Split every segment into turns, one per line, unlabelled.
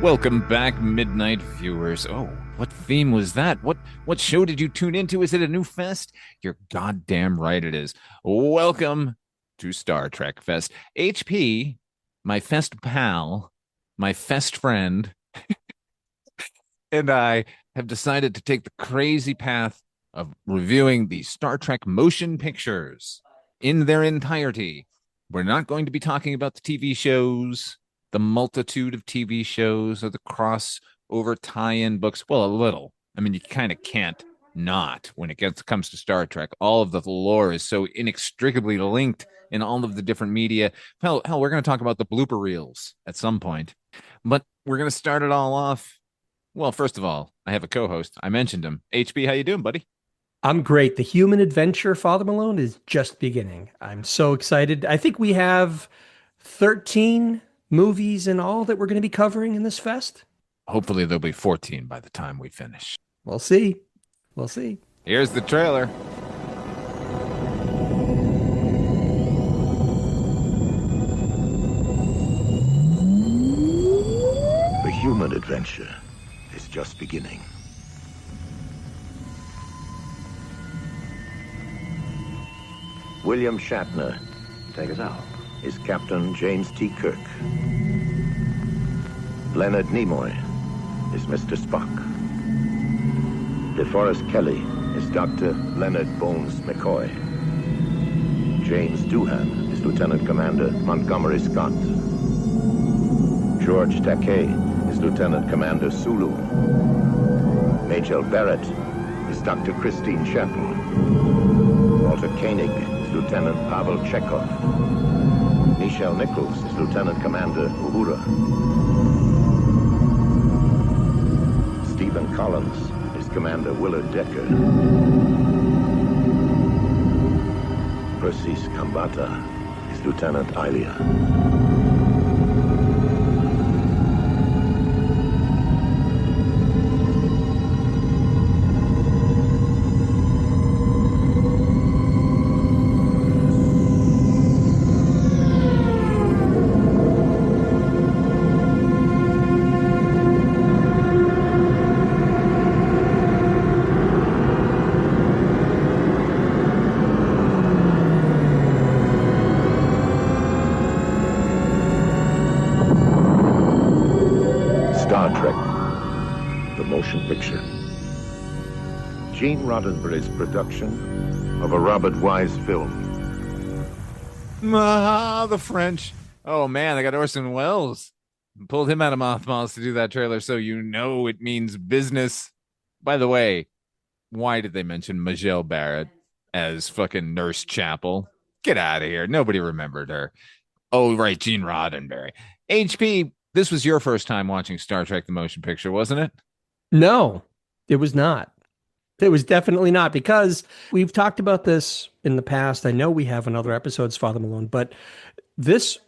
Welcome back, midnight viewers. Oh, what theme was that? What show did you tune into? Is it a new fest? You're goddamn right it is. Welcome to Star Trek Fest. HP, my fest pal, my fest friend, and I have decided to take the crazy path of reviewing the Star Trek motion pictures in their entirety. We're not going to be talking about the TV shows, the multitude of TV shows, or the crossover tie-in books. Well, a little. I mean, you kind of can't not when it comes to Star Trek. All of the lore is so inextricably linked in all of the different media. Hell, we're going to talk about the blooper reels at some point. But we're going to start it all off. Well, first of all, I have a co-host. I mentioned him. HP, how you doing, buddy?
I'm great. The human adventure, Father Malone, is just beginning. I'm so excited. I think we have 13 movies in all that we're going to be covering in this fest.
Hopefully there'll be 14 by the time we finish.
We'll see. We'll see.
Here's the trailer.
The human adventure is just beginning. William Shatner, take us out, is Captain James T. Kirk. Leonard Nimoy is Mr. Spock. DeForest Kelley is Dr. Leonard Bones McCoy. James Doohan is Lieutenant Commander Montgomery Scott. George Takei is Lieutenant Commander Sulu. Majel Barrett is Dr. Christine Shattle. Walter Koenig is Lieutenant Pavel Chekhov. Nichelle Nichols is Lieutenant Commander Uhura. Stephen Collins is Commander Willard Decker. Persis Kambata is Lieutenant Ilia. Star Trek, the motion picture. Gene Roddenberry's production of a Robert Wise film.
Ah, the French. Oh man, they got Orson Welles. Pulled him out of mothballs to do that trailer, so you know it means business. By the way, why did they mention Majel Barrett as fucking Nurse Chapel? Get out of here. Nobody remembered her. Oh, right, Gene Roddenberry. HP, this was your first time watching Star Trek the motion picture, wasn't it?
No, it was not. It was definitely not, because we've talked about this in the past. I know we have in other episodes, Father Malone, but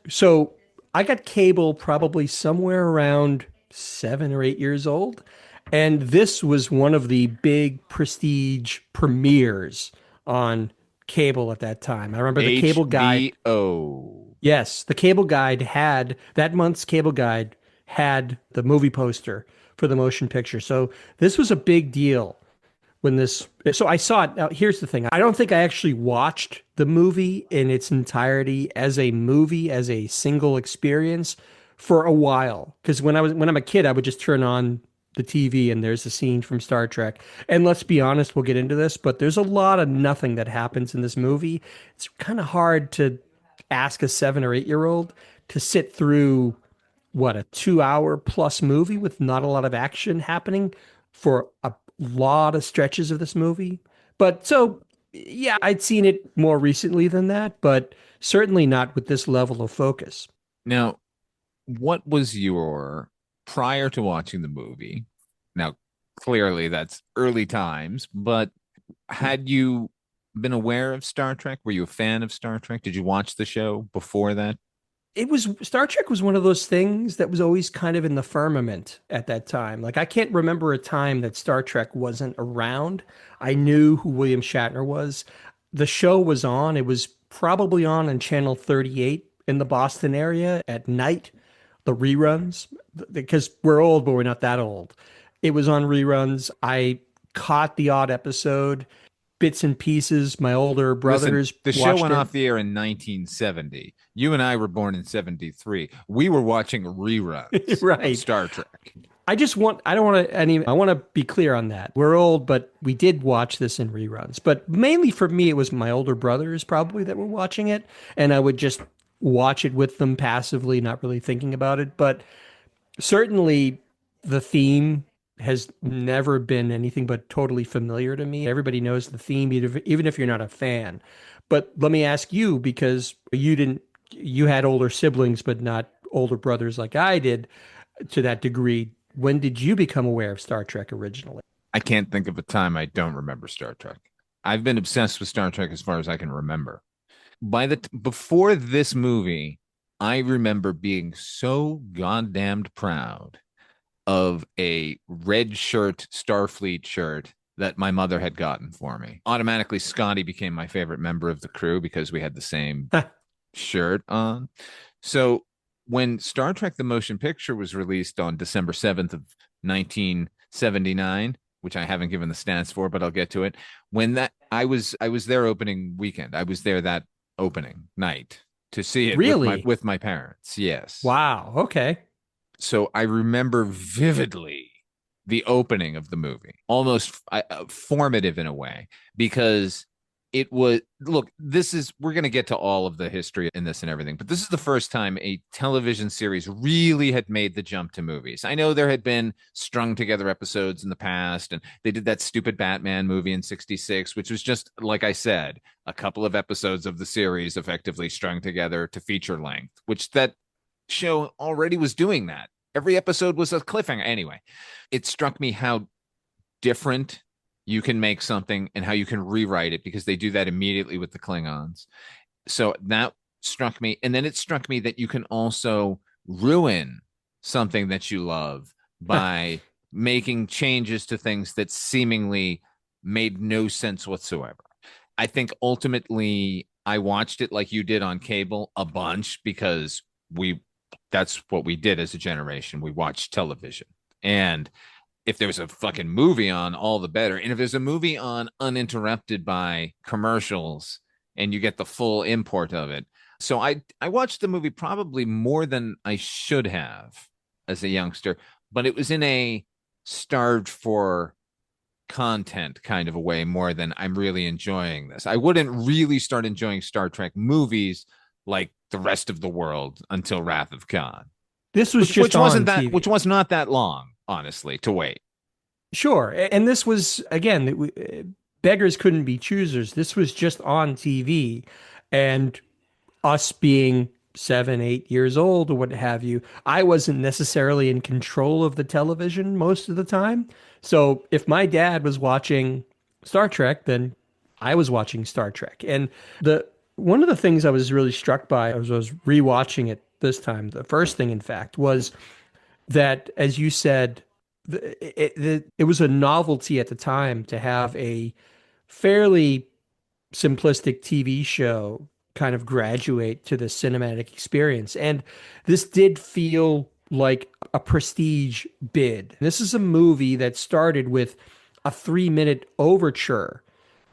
so I got cable probably somewhere around 7 or 8 years old. And this was one of the big prestige premieres on cable at that time. I remember the cable guide.
HBO.
Yes, the cable guide had that month's cable guide had the movie poster for the motion picture. So this was a big deal when this. So I saw it. Now, here's the thing. I don't think I actually watched the movie in its entirety as a movie, as a single experience for a while. Because when I'm a kid, I would just turn on the TV and there's a scene from Star Trek. And let's be honest, we'll get into this, but there's a lot of nothing that happens in this movie. It's kind of hard to ask a 7 or 8 year old to sit through a 2 hour plus movie with not a lot of action happening for a lot of stretches of this movie. But so, yeah, I'd seen it more recently than that, but certainly not with this level of focus.
Now, what was your prior to watching the movie? Now, clearly that's early times, but had you been aware of Star Trek? Were you a fan of Star Trek? Did you watch the show before that?
Star Trek was one of those things that was always kind of in the firmament at that time. Like, I can't remember a time that Star Trek wasn't around. I knew who William Shatner was. The show was on. It was probably on Channel 38 in the Boston area at night, the reruns, because we're old, but we're not that old. It was on reruns. I caught the odd episode, bits and pieces. My older
Listen,
brothers
the show
watched
went
it.
off the air in 1970. You and I were born in 73. We were watching reruns of
Right.
Star Trek.
I don't want to, I want to be clear on that. We're old, but we did watch this in reruns. But mainly for me, it was my older brothers probably that were watching it. And I would just watch it with them passively, not really thinking about it. But certainly the theme has never been anything but totally familiar to me. Everybody knows the theme, even if you're not a fan. But let me ask you, because you had older siblings, but not older brothers like I did to that degree. When did you become aware of Star Trek originally?
I can't think of a time I don't remember Star Trek. I've been obsessed with Star Trek as far as I can remember. Before this movie, I remember being so goddamned proud of a red shirt, Starfleet shirt that my mother had gotten for me. Automatically, Scotty became my favorite member of the crew because we had the same shirt on. So when Star Trek the Motion Picture was released on December 7th of 1979, which I haven't given the stats for, but I'll get to it. When that I was there opening weekend. I was there that opening night to see it
Really?
with my parents. Yes.
Wow. Okay.
So I remember vividly the opening of the movie, almost formative in a way, because it was, look, we're going to get to all of the history in this and everything, but this is the first time a television series really had made the jump to movies. I know there had been strung together episodes in the past, and they did that stupid Batman movie in 66, which was just, like I said, a couple of episodes of the series effectively strung together to feature length, which that show already was doing that. Every episode was a cliffhanger. Anyway, it struck me how different you can make something and how you can rewrite it, because they do that immediately with the Klingons. So that struck me. And then it struck me that you can also ruin something that you love by making changes to things that seemingly made no sense whatsoever. I think ultimately I watched it like you did on cable a bunch, because that's what we did as a generation. We watched television. And if there's a fucking movie on, all the better. And if there's a movie on uninterrupted by commercials and you get the full import of it. So I watched the movie probably more than I should have as a youngster, but it was in a starved for content kind of a way more than I'm really enjoying this. I wouldn't really start enjoying Star Trek movies like the rest of the world until Wrath of Khan.
This was just on TV.
Which was not that long, honestly, to wait.
Sure. And this was, again, beggars couldn't be choosers. This was just on TV. And us being 7, 8 years old or what have you, I wasn't necessarily in control of the television most of the time. So if my dad was watching Star Trek, then I was watching Star Trek. And one of the things I was really struck by as I was rewatching it this time, the first thing, in fact, was that, as you said, it was a novelty at the time to have a fairly simplistic TV show kind of graduate to the cinematic experience. And this did feel like a prestige bid. This is a movie that started with a 3-minute overture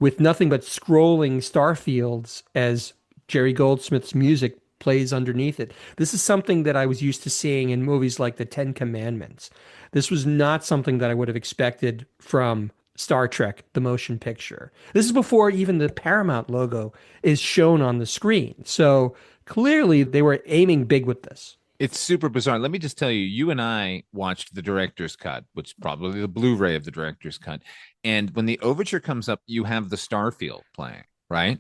with nothing but scrolling starfields as Jerry Goldsmith's music plays underneath it. This is something that I was used to seeing in movies like The Ten Commandments. This was not something that I would have expected from Star Trek, the motion picture. This is before even the Paramount logo is shown on the screen. So clearly they were aiming big with this.
It's super bizarre. Let me just tell you, you and I watched the director's cut, which is probably the Blu-ray of the director's cut. And when the overture comes up, you have the Starfield playing, right?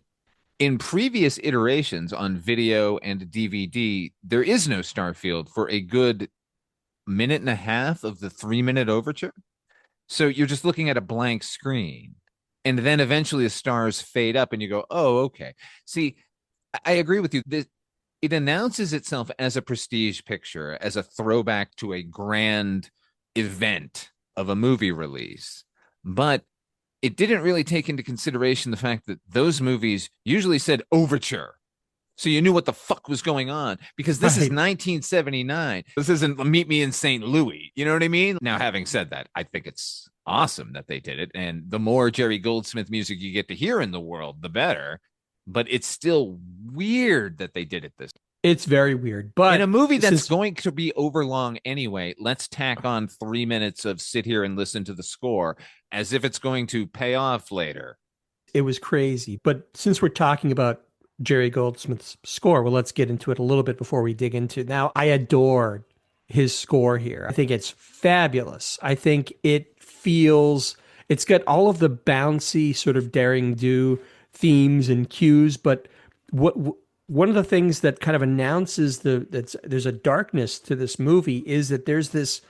In previous iterations on video and DVD, there is no Starfield for a good minute and a half of the 3-minute overture. So you're just looking at a blank screen. And then eventually the stars fade up and you go, oh, okay. See, I agree with you. It announces itself as a prestige picture, as a throwback to a grand event of a movie release. But it didn't really take into consideration the fact that those movies usually said overture So you knew what the fuck was going on because this is
Right.
1979. This isn't Meet Me in St. Louis. You know what I mean? Now, having said that, I think it's awesome that they did it. And the more Jerry Goldsmith music you get to hear in the world, the better. But it's still weird that they did it this
It's very weird.
in a
But
movie that's
since
going to be overlong anyway. Let's tack on 3 minutes of sit here and listen to the score as if it's going to pay off later.
it was crazy. But since we're talking about Jerry Goldsmith's score, well, let's get into it a little bit before we dig into it. Now, I adore his score here. I think it's fabulous. I think it's got all of the bouncy, sort of daring do themes and cues, but what one of the things that kind of announces there's a darkness to this movie is that there's this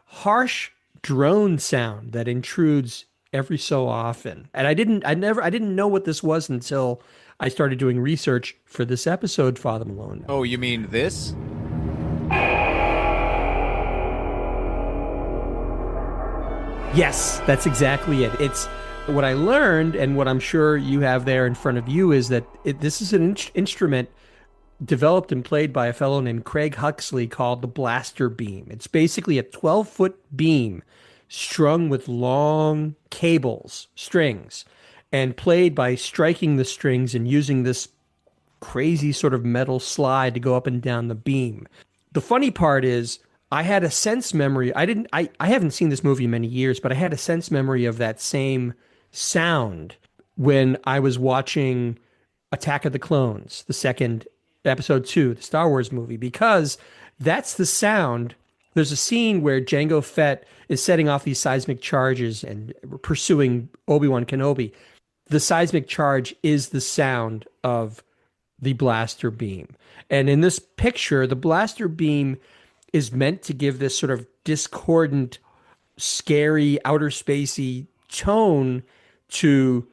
harsh drone sound that intrudes every so often. And I didn't know what this was until I started doing research for this episode, Father Malone.
Oh, you mean this?
Yes, that's exactly it. It's what I learned, and what I'm sure you have there in front of you is that this is an instrument developed and played by a fellow named Craig Huxley called the blaster beam. It's basically a 12-foot beam strung with long cables, strings, and played by striking the strings and using this crazy sort of metal slide to go up and down the beam. The funny part is I had a sense memory. I haven't seen this movie in many years, but I had a sense memory of that same sound when I was watching Attack of the Clones, the second episode 2, the Star Wars movie, because that's the sound. There's a scene where Jango Fett is setting off these seismic charges and pursuing Obi-Wan Kenobi. The seismic charge is the sound of the blaster beam. And in this picture, the blaster beam is meant to give this sort of discordant, scary, outer spacey tone to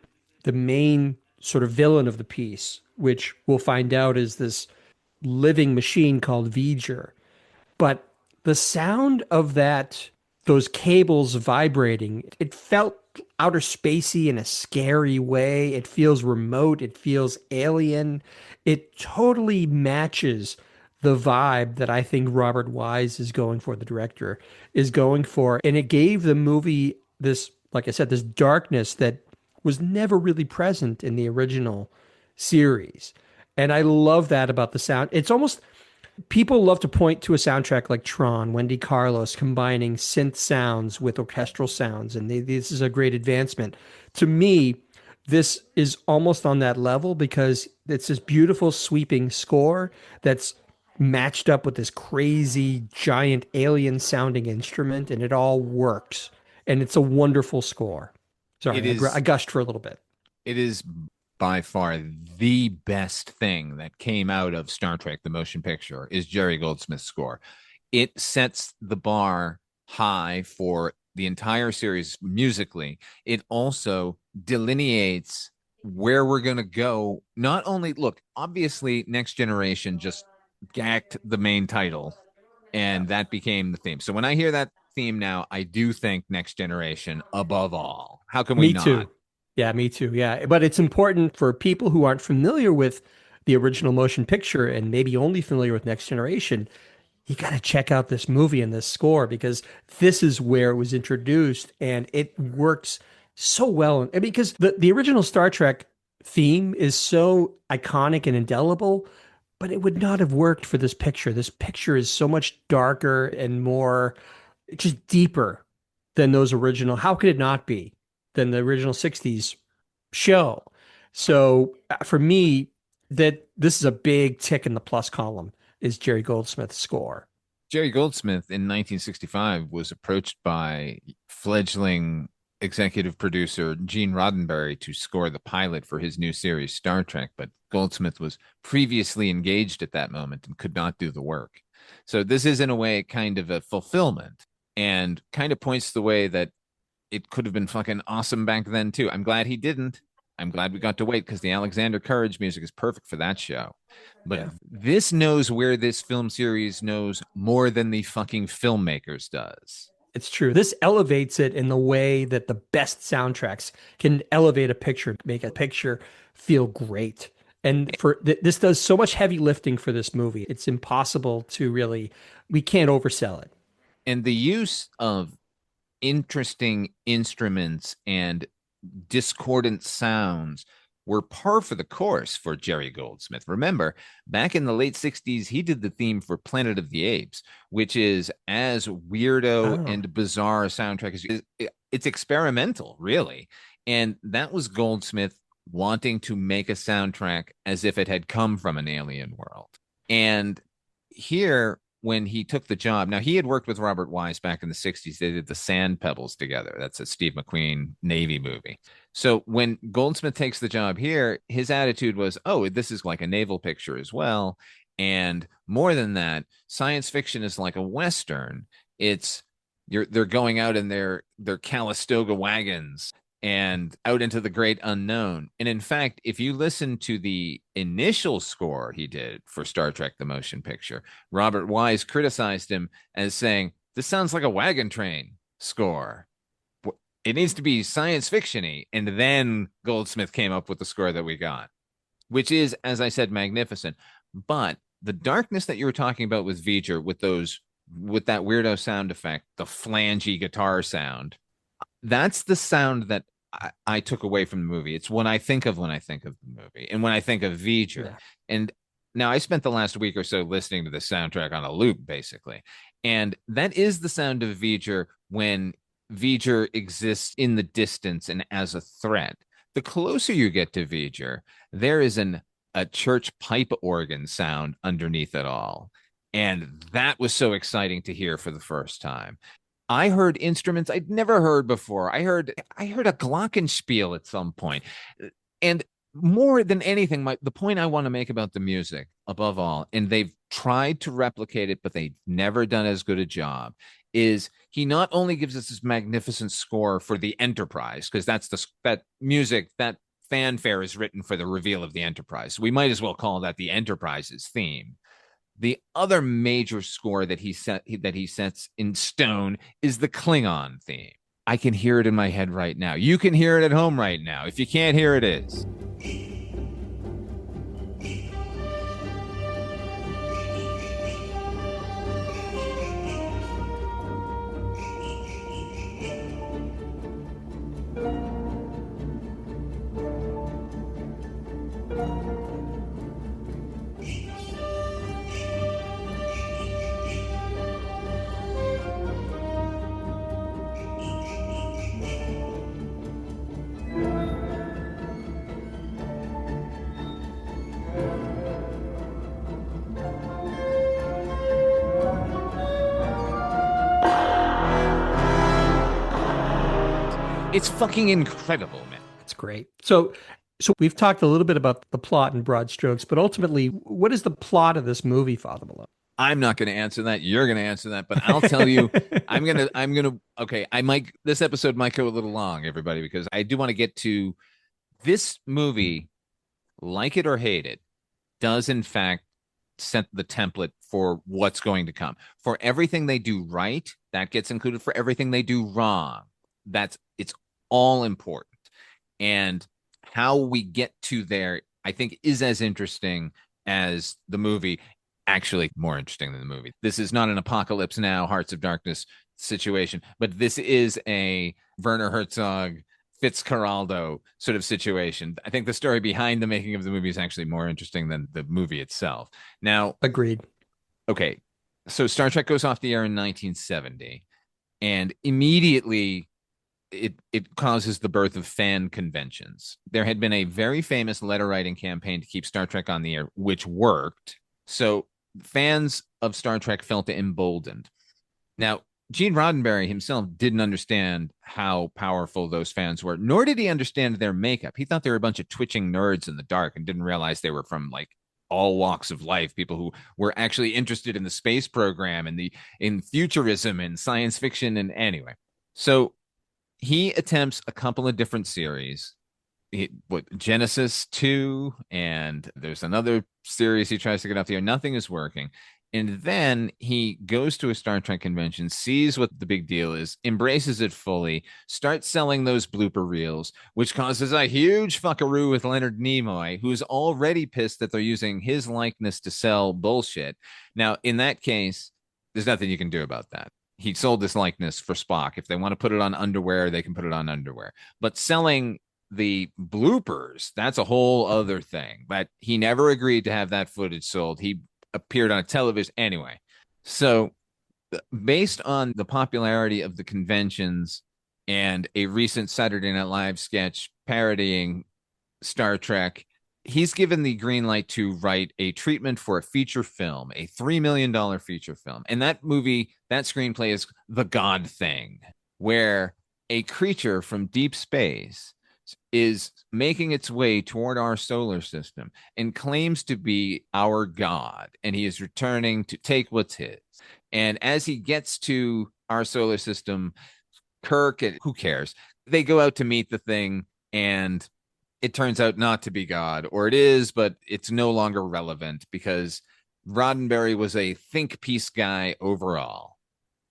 the main sort of villain of the piece, which we'll find out is this living machine called Voyager. But the sound of those cables vibrating, it felt outer spacey in a scary way. It feels remote. It feels alien. It totally matches the vibe that I think Robert Wise is going for, the director is going for. And it gave the movie this, like I said, this darkness that was never really present in the original series. And I love that about the sound. It's almost, people love to point to a soundtrack like Tron, Wendy Carlos combining synth sounds with orchestral sounds. And this is a great advancement. To me, this is almost on that level because it's this beautiful sweeping score that's matched up with this crazy giant alien sounding instrument, and it all works. And it's a wonderful score. Sorry, I gushed for a little bit.
It is by far the best thing that came out of Star Trek, the motion picture, is Jerry Goldsmith's score. It sets the bar high for the entire series musically. It also delineates where we're going to go. Not only, look, obviously, Next Generation just gacked the main title, and that became the theme. So when I hear that theme now, I do think Next Generation above all. How can we not?
Me too. Yeah, me too. Yeah. But it's important for people who aren't familiar with the original motion picture and maybe only familiar with Next Generation. You got to check out this movie and this score because this is where it was introduced and it works so well. And because the original Star Trek theme is so iconic and indelible, but it would not have worked for this picture. This picture is so much darker and more, just deeper than those original. How could it not be than the original 60s show? So for me, that this is a big tick in the plus column is Jerry Goldsmith's score.
Jerry Goldsmith in 1965 was approached by fledgling executive producer Gene Roddenberry to score the pilot for his new series Star Trek, but Goldsmith was previously engaged at that moment and could not do the work. So this is in a way kind of a fulfillment and kind of points the way that it could have been fucking awesome back then too. I'm glad he didn't. I'm glad we got to wait because the Alexander Courage music is perfect for that show. But this knows where this film series knows more than the fucking filmmakers does.
It's true. This elevates it in the way that the best soundtracks can elevate a picture, make a picture feel great. And this does so much heavy lifting for this movie. It's impossible to really, we can't oversell it.
And the use of interesting instruments and discordant sounds were par for the course for Jerry Goldsmith. Remember, back in the late 60s, he did the theme for Planet of the Apes, which is as weirdo and bizarre a soundtrack as it's experimental, really. And that was Goldsmith wanting to make a soundtrack as if it had come from an alien world. And here, when he took the job, now he had worked with Robert Wise back in the 60s. They did the Sand Pebbles together. That's a Steve McQueen Navy movie. So when Goldsmith takes the job here, his attitude was, oh, this is like a naval picture as well. And more than that, science fiction is like a Western. They're going out in their Calistoga wagons and out into the great unknown. And in fact, if you listen to the initial score he did for Star Trek the Motion Picture, Robert Wise criticized him as saying, this sounds like a wagon train score. It needs to be science fiction-y. And then Goldsmith came up with the score that we got, which is, as I said, magnificent. But the darkness that you were talking about with Voyager, with that weirdo sound effect, the flangey guitar sound, that's the sound that I took away from the movie. It's when I think of the movie and when I think of Voyager. Yeah. And now I spent the last week or so listening to the soundtrack on a loop, basically. And that is the sound of Voyager when Voyager exists in the distance and as a threat. The closer you get to Voyager, there is a church pipe organ sound underneath it all. And that was so exciting to hear for the first time. I heard instruments I'd never heard before. I heard a glockenspiel at some point. And more than anything, the point I want to make about the music, above all, and they've tried to replicate it, but they've never done as good a job, is he not only gives us this magnificent score for the Enterprise, because that music, that fanfare is written for the reveal of the Enterprise. So we might as well call that the Enterprise's theme. The other major score that he sets in stone is the Klingon theme. I can hear it in my head right now. You can hear it at home right now. If you can't, here it is. It's fucking incredible, man.
It's great. So we've talked a little bit about the plot in broad strokes, but ultimately, what is the plot of this movie, Father Malone?
I'm not going to answer that. You're going to answer that, but I'll tell you, okay, this episode might go a little long, everybody, because I do want to get to this movie, like it or hate it, does in fact set the template for what's going to come. For everything they do right, that gets included. For everything they do wrong, it's all important. And how we get to there, I think, is as interesting as the movie. Actually, more interesting than the movie. This is not an Apocalypse Now, Hearts of Darkness situation, but this is a Werner Herzog, Fitzcarraldo sort of situation. I think the story behind the making of the movie is actually more interesting than the movie itself. Now,
agreed.
Okay, so Star Trek goes off the air in 1970, and immediately it causes the birth of fan conventions. There had been a very famous letter writing campaign to keep Star Trek on the air, which worked. So fans of Star Trek felt emboldened. Now, Gene Roddenberry himself didn't understand how powerful those fans were, nor did he understand their makeup. He thought they were a bunch of twitching nerds in the dark and didn't realize they were from like all walks of life, people who were actually interested in the space program and in futurism and science fiction. And anyway, so he attempts a couple of different series. Genesis 2, and there's another series he tries to get off the air. Nothing is working. And then he goes to a Star Trek convention, sees what the big deal is, embraces it fully, starts selling those blooper reels, which causes a huge fuckaroo with Leonard Nimoy, who's already pissed that they're using his likeness to sell bullshit. Now, in that case, there's nothing you can do about that. He sold this likeness for Spock. If they want to put it on underwear, they can put it on underwear. But selling the bloopers, that's a whole other thing. But he never agreed to have that footage sold. He appeared on a television anyway. So, based on the popularity of the conventions and a recent Saturday Night Live sketch parodying Star Trek, he's given the green light to write a treatment for a feature film, a $3 million feature film. And that movie, that screenplay is The God Thing, where a creature from deep space is making its way toward our solar system and claims to be our God. And he is returning to take what's his. And as he gets to our solar system, Kirk, and who cares? They go out to meet the thing, and it turns out not to be God, or it is, but it's no longer relevant because Roddenberry was a think piece guy overall.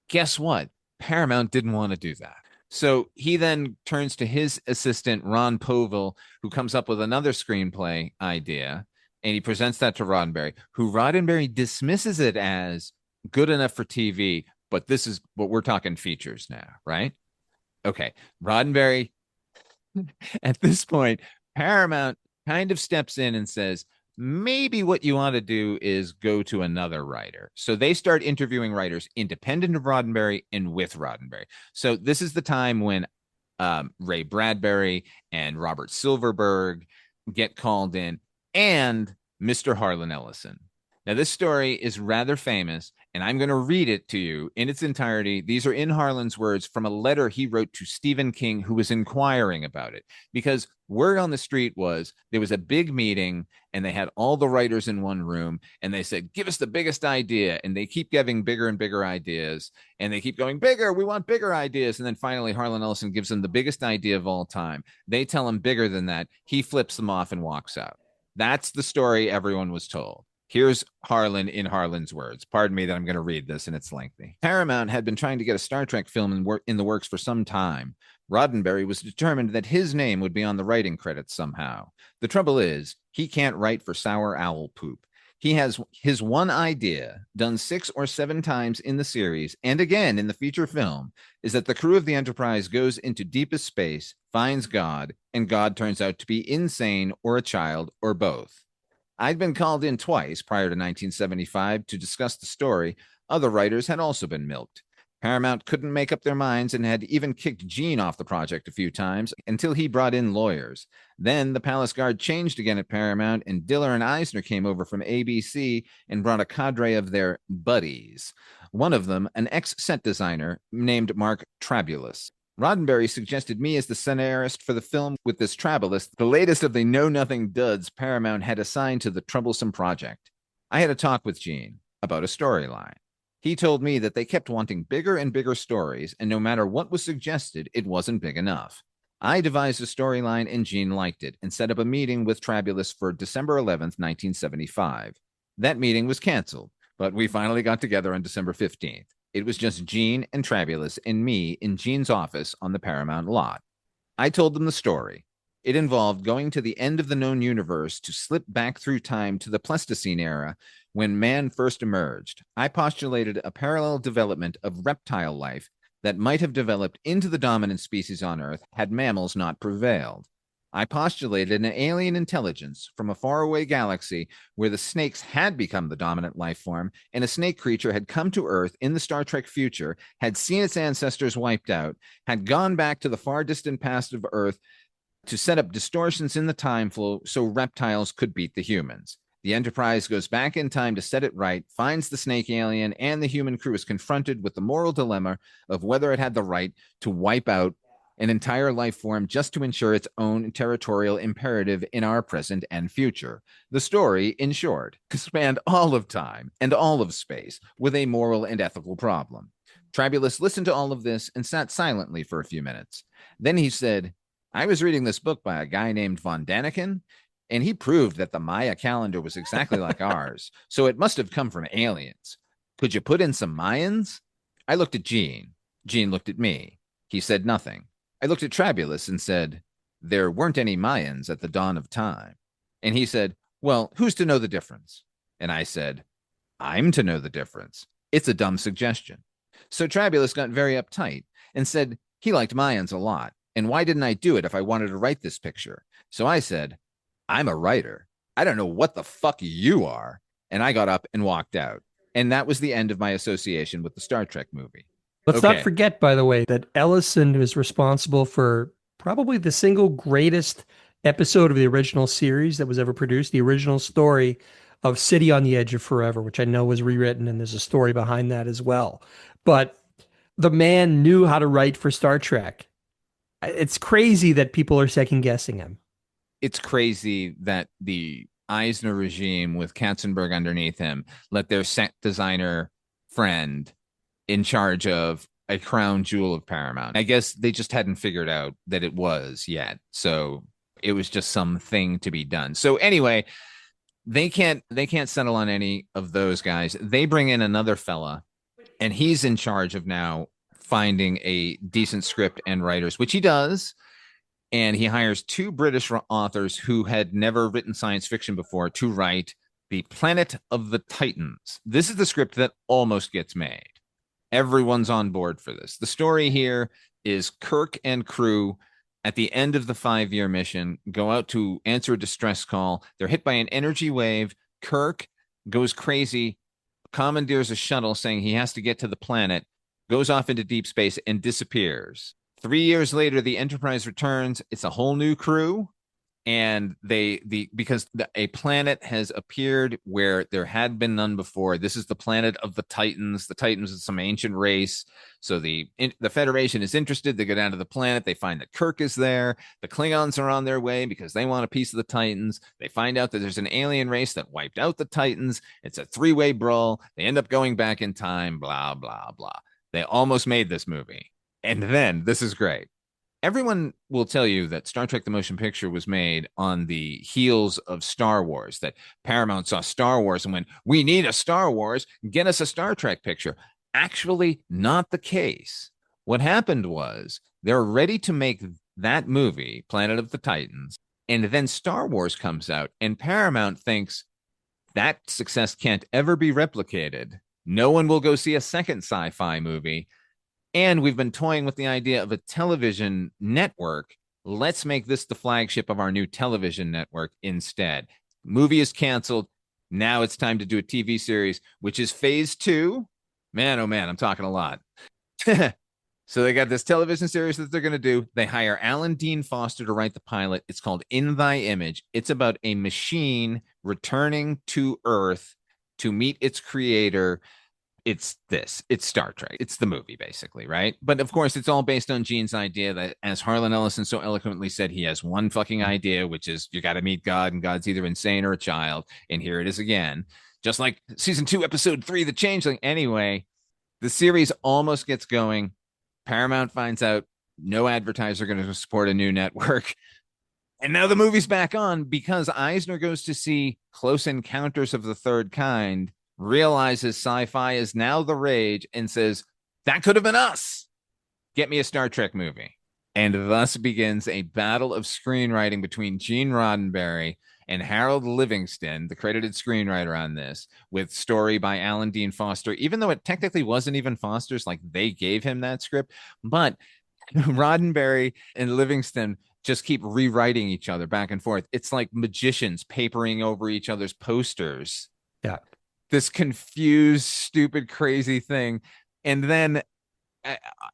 Guess what? Paramount didn't want to do that. So he then turns to his assistant, Ron Povil, who comes up with another screenplay idea, and he presents that to Roddenberry, who Roddenberry dismisses it as good enough for TV, but this is what we're talking features now, right? Okay. Roddenberry, at this point, Paramount kind of steps in and says, maybe what you want to do is go to another writer. So they start interviewing writers independent of Roddenberry and with Roddenberry. So this is the time when Ray Bradbury and Robert Silverberg get called in, and Mr. Harlan Ellison. Now, this story is rather famous, and I'm going to read it to you in its entirety. These are in Harlan's words from a letter he wrote to Stephen King, who was inquiring about it. Because word on the street was there was a big meeting, and they had all the writers in one room, and they said, give us the biggest idea. And they keep giving bigger and bigger ideas, and they keep going, bigger, we want bigger ideas. And then finally, Harlan Ellison gives them the biggest idea of all time. They tell him bigger than that. He flips them off and walks out. That's the story everyone was told. Here's Harlan in Harlan's words. Pardon me that I'm going to read this, and it's lengthy. Paramount had been trying to get a Star Trek film in the works for some time. Roddenberry was determined that his name would be on the writing credits somehow. The trouble is, he can't write for sour owl poop. He has his one idea, done 6 or 7 times in the series, and again in the feature film, is that the crew of the Enterprise goes into deepest space, finds God, and God turns out to be insane or a child or both. I'd been called in twice prior to 1975 to discuss the story. Other writers had also been milked. Paramount couldn't make up their minds and had even kicked Gene off the project a few times until he brought in lawyers. Then the Palace Guard changed again at Paramount, and Diller and Eisner came over from ABC and brought a cadre of their buddies. One of them, an ex-set designer named Mark Trabulus. Roddenberry suggested me as the scenarist for the film with this Trabulus, the latest of the know-nothing duds Paramount had assigned to the troublesome project. I had a talk with Gene about a storyline. He told me that they kept wanting bigger and bigger stories, and no matter what was suggested, it wasn't big enough. I devised a storyline, and Gene liked it, and set up a meeting with Trabulus for December 11th, 1975. That meeting was canceled, but we finally got together on December 15th. It was just Gene and Trabulus and me in Gene's office on the Paramount lot. I told them the story. It involved going to the end of the known universe to slip back through time to the Pleistocene era when man first emerged. I postulated a parallel development of reptile life that might have developed into the dominant species on Earth had mammals not prevailed. I postulated an alien intelligence from a faraway galaxy where the snakes had become the dominant life form, and a snake creature had come to Earth in the Star Trek future, had seen its ancestors wiped out, had gone back to the far distant past of Earth to set up distortions in the time flow so reptiles could beat the humans. The Enterprise goes back in time to set it right, finds the snake alien, and the human crew is confronted with the moral dilemma of whether it had the right to wipe out an entire life form just to ensure its own territorial imperative in our present and future. The story, in short, spanned all of time and all of space with a moral and ethical problem. Trabulus listened to all of this and sat silently for a few minutes. Then he said, I was reading this book by a guy named von Daniken. And he proved that the Maya calendar was exactly like ours. So it must have come from aliens. Could you put in some Mayans? I looked at Gene. Gene looked at me. He said nothing. I looked at Trabulus and said, there weren't any Mayans at the dawn of time. And he said, well, who's to know the difference? And I said, I'm to know the difference. It's a dumb suggestion. So Trabulus got very uptight and said he liked Mayans a lot. And why didn't I do it if I wanted to write this picture? So I said, I'm a writer. I don't know what the fuck you are. And I got up and walked out. And that was the end of my association with the Star Trek movie.
Let's not forget, by the way, that Ellison is responsible for probably the single greatest episode of the original series that was ever produced, the original story of City on the Edge of Forever, which I know was rewritten, and there's a story behind that as well. But the man knew how to write for Star Trek. It's crazy that people are second guessing him.
It's crazy that the Eisner regime with Katzenberg underneath him let their set designer friend in charge of a crown jewel of Paramount. I guess they just hadn't figured out that it was yet. So it was just something to be done. So anyway, they can't settle on any of those guys. They bring in another fella, and he's in charge of now finding a decent script and writers, which he does. And he hires two British authors who had never written science fiction before to write The Planet of the Titans. This is the script that almost gets made. Everyone's on board for this. The story here is Kirk and crew at the end of the 5-year mission go out to answer a distress call. They're hit by an energy wave. Kirk goes crazy, commandeers a shuttle saying he has to get to the planet, goes off into deep space and disappears. 3 years later, the Enterprise returns. It's a whole new crew. And because a planet has appeared where there had been none before. This is the planet of the Titans. The Titans is some ancient race. So the Federation is interested. They go down to the planet. They find that Kirk is there. The Klingons are on their way because they want a piece of the Titans. They find out that there's an alien race that wiped out the Titans. It's a 3-way brawl. They end up going back in time, blah, blah, blah. They almost made this movie. And then, this is great. Everyone will tell you that Star Trek the Motion Picture was made on the heels of Star Wars, that Paramount saw Star Wars and went, we need a Star Wars, get us a Star Trek picture. Actually, not the case. What happened was they're ready to make that movie, Planet of the Titans, and then Star Wars comes out, and Paramount thinks that success can't ever be replicated. No one will go see a second sci-fi movie. And we've been toying with the idea of a television network. Let's make this the flagship of our new television network instead. Movie is canceled. Now it's time to do a TV series, which is phase 2. Man, oh man, I'm talking a lot. So they got this television series that they're going to do. They hire Alan Dean Foster to write the pilot. It's called In Thy Image. It's about a machine returning to Earth to meet its creator. It's Star Trek. It's the movie, basically, right? But of course, it's all based on Gene's idea that, as Harlan Ellison so eloquently said, he has one fucking idea, which is you got to meet God, and God's either insane or a child. And here it is again. Just like season 2, episode 3, The Changeling. Anyway, the series almost gets going. Paramount finds out no advertiser going to support a new network. And now the movie's back on because Eisner goes to see Close Encounters of the Third Kind, realizes sci-fi is now the rage, and says, that could have been us. Get me a Star Trek movie. And thus begins a battle of screenwriting between Gene Roddenberry and Harold Livingston, the credited screenwriter on this, with story by Alan Dean Foster, even though it technically wasn't even Foster's, like they gave him that script. But Roddenberry and Livingston just keep rewriting each other back and forth. It's like magicians papering over each other's posters.
Yeah.
This confused, stupid, crazy thing. And then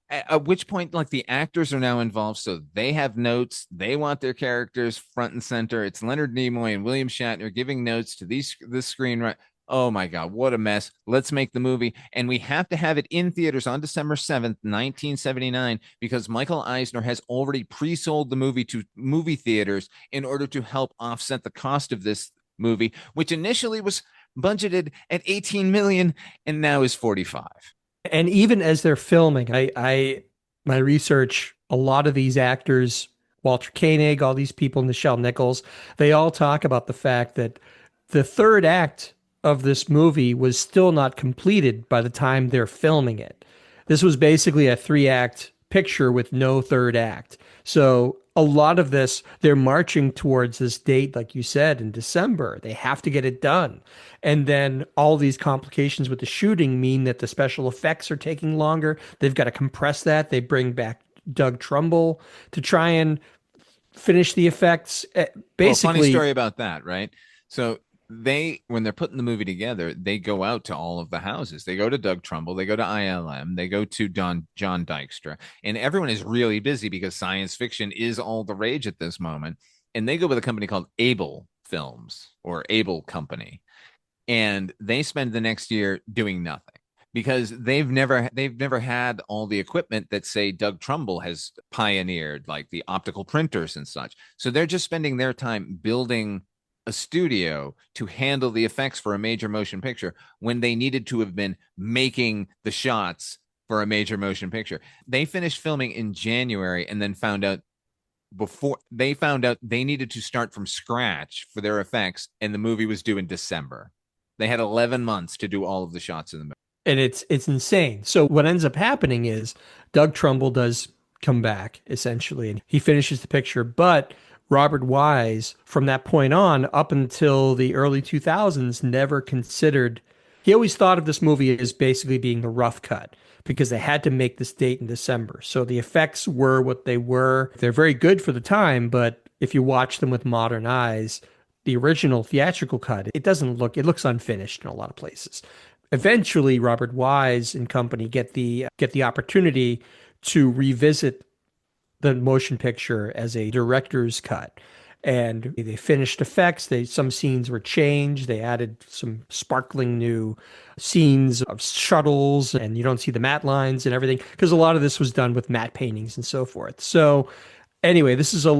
at which point, like, the actors are now involved, so they have notes. They want their characters front and center. It's Leonard Nimoy and William Shatner giving notes to this screenwriter. Oh my God, what a mess. Let's make the movie. And we have to have it in theaters on December 7th, 1979, because Michael Eisner has already pre-sold the movie to movie theaters in order to help offset the cost of this movie, which initially was budgeted at 18 million and now is 45.
And even as they're filming, my research, a lot of these actors Walter Koenig, all these people, Nichelle Nichols, they all talk about the fact that the third act of this movie was still not completed by the time they're filming it. This was basically a three-act picture with no third act. So a lot of this, they're marching towards this date, like you said, in December. They have to get it done. And then all these complications with the shooting mean that the special effects are taking longer. They've got to compress that. They bring back Doug Trumbull to try and finish the effects.
Well, funny
Basically,
story about that, right? So when they're putting the movie together, they go out to all of the houses. They go to Doug Trumbull, they go to ILM, they go to John Dykstra, and everyone is really busy because science fiction is all the rage at this moment. And they go with a company called Able Films or Able Company, and they spend the next year doing nothing because they've never had all the equipment that say Doug Trumbull has pioneered, like the optical printers and such. So they're just spending their time building a studio to handle the effects for a major motion picture when they needed to have been making the shots for a major motion picture. They finished filming in January and then found out they needed to start from scratch for their effects, and the movie was due in December. They had 11 months to do all of the shots in the movie.
and it's insane. So what ends up happening is Doug Trumbull does come back essentially, and he finishes the picture. But Robert Wise, from that point on up until the early 2000s, never considered. He always thought of this movie as basically being the rough cut because they had to make this date in December. So the effects were what they were. They're very good for the time, but if you watch them with modern eyes, the original theatrical cut, it looks unfinished in a lot of places. Eventually, Robert Wise and company get the opportunity to revisit the motion picture as a director's cut. And they finished effects. Some scenes were changed. They added some sparkling new scenes of shuttles, and you don't see the matte lines and everything because a lot of this was done with matte paintings and so forth. So anyway, this is a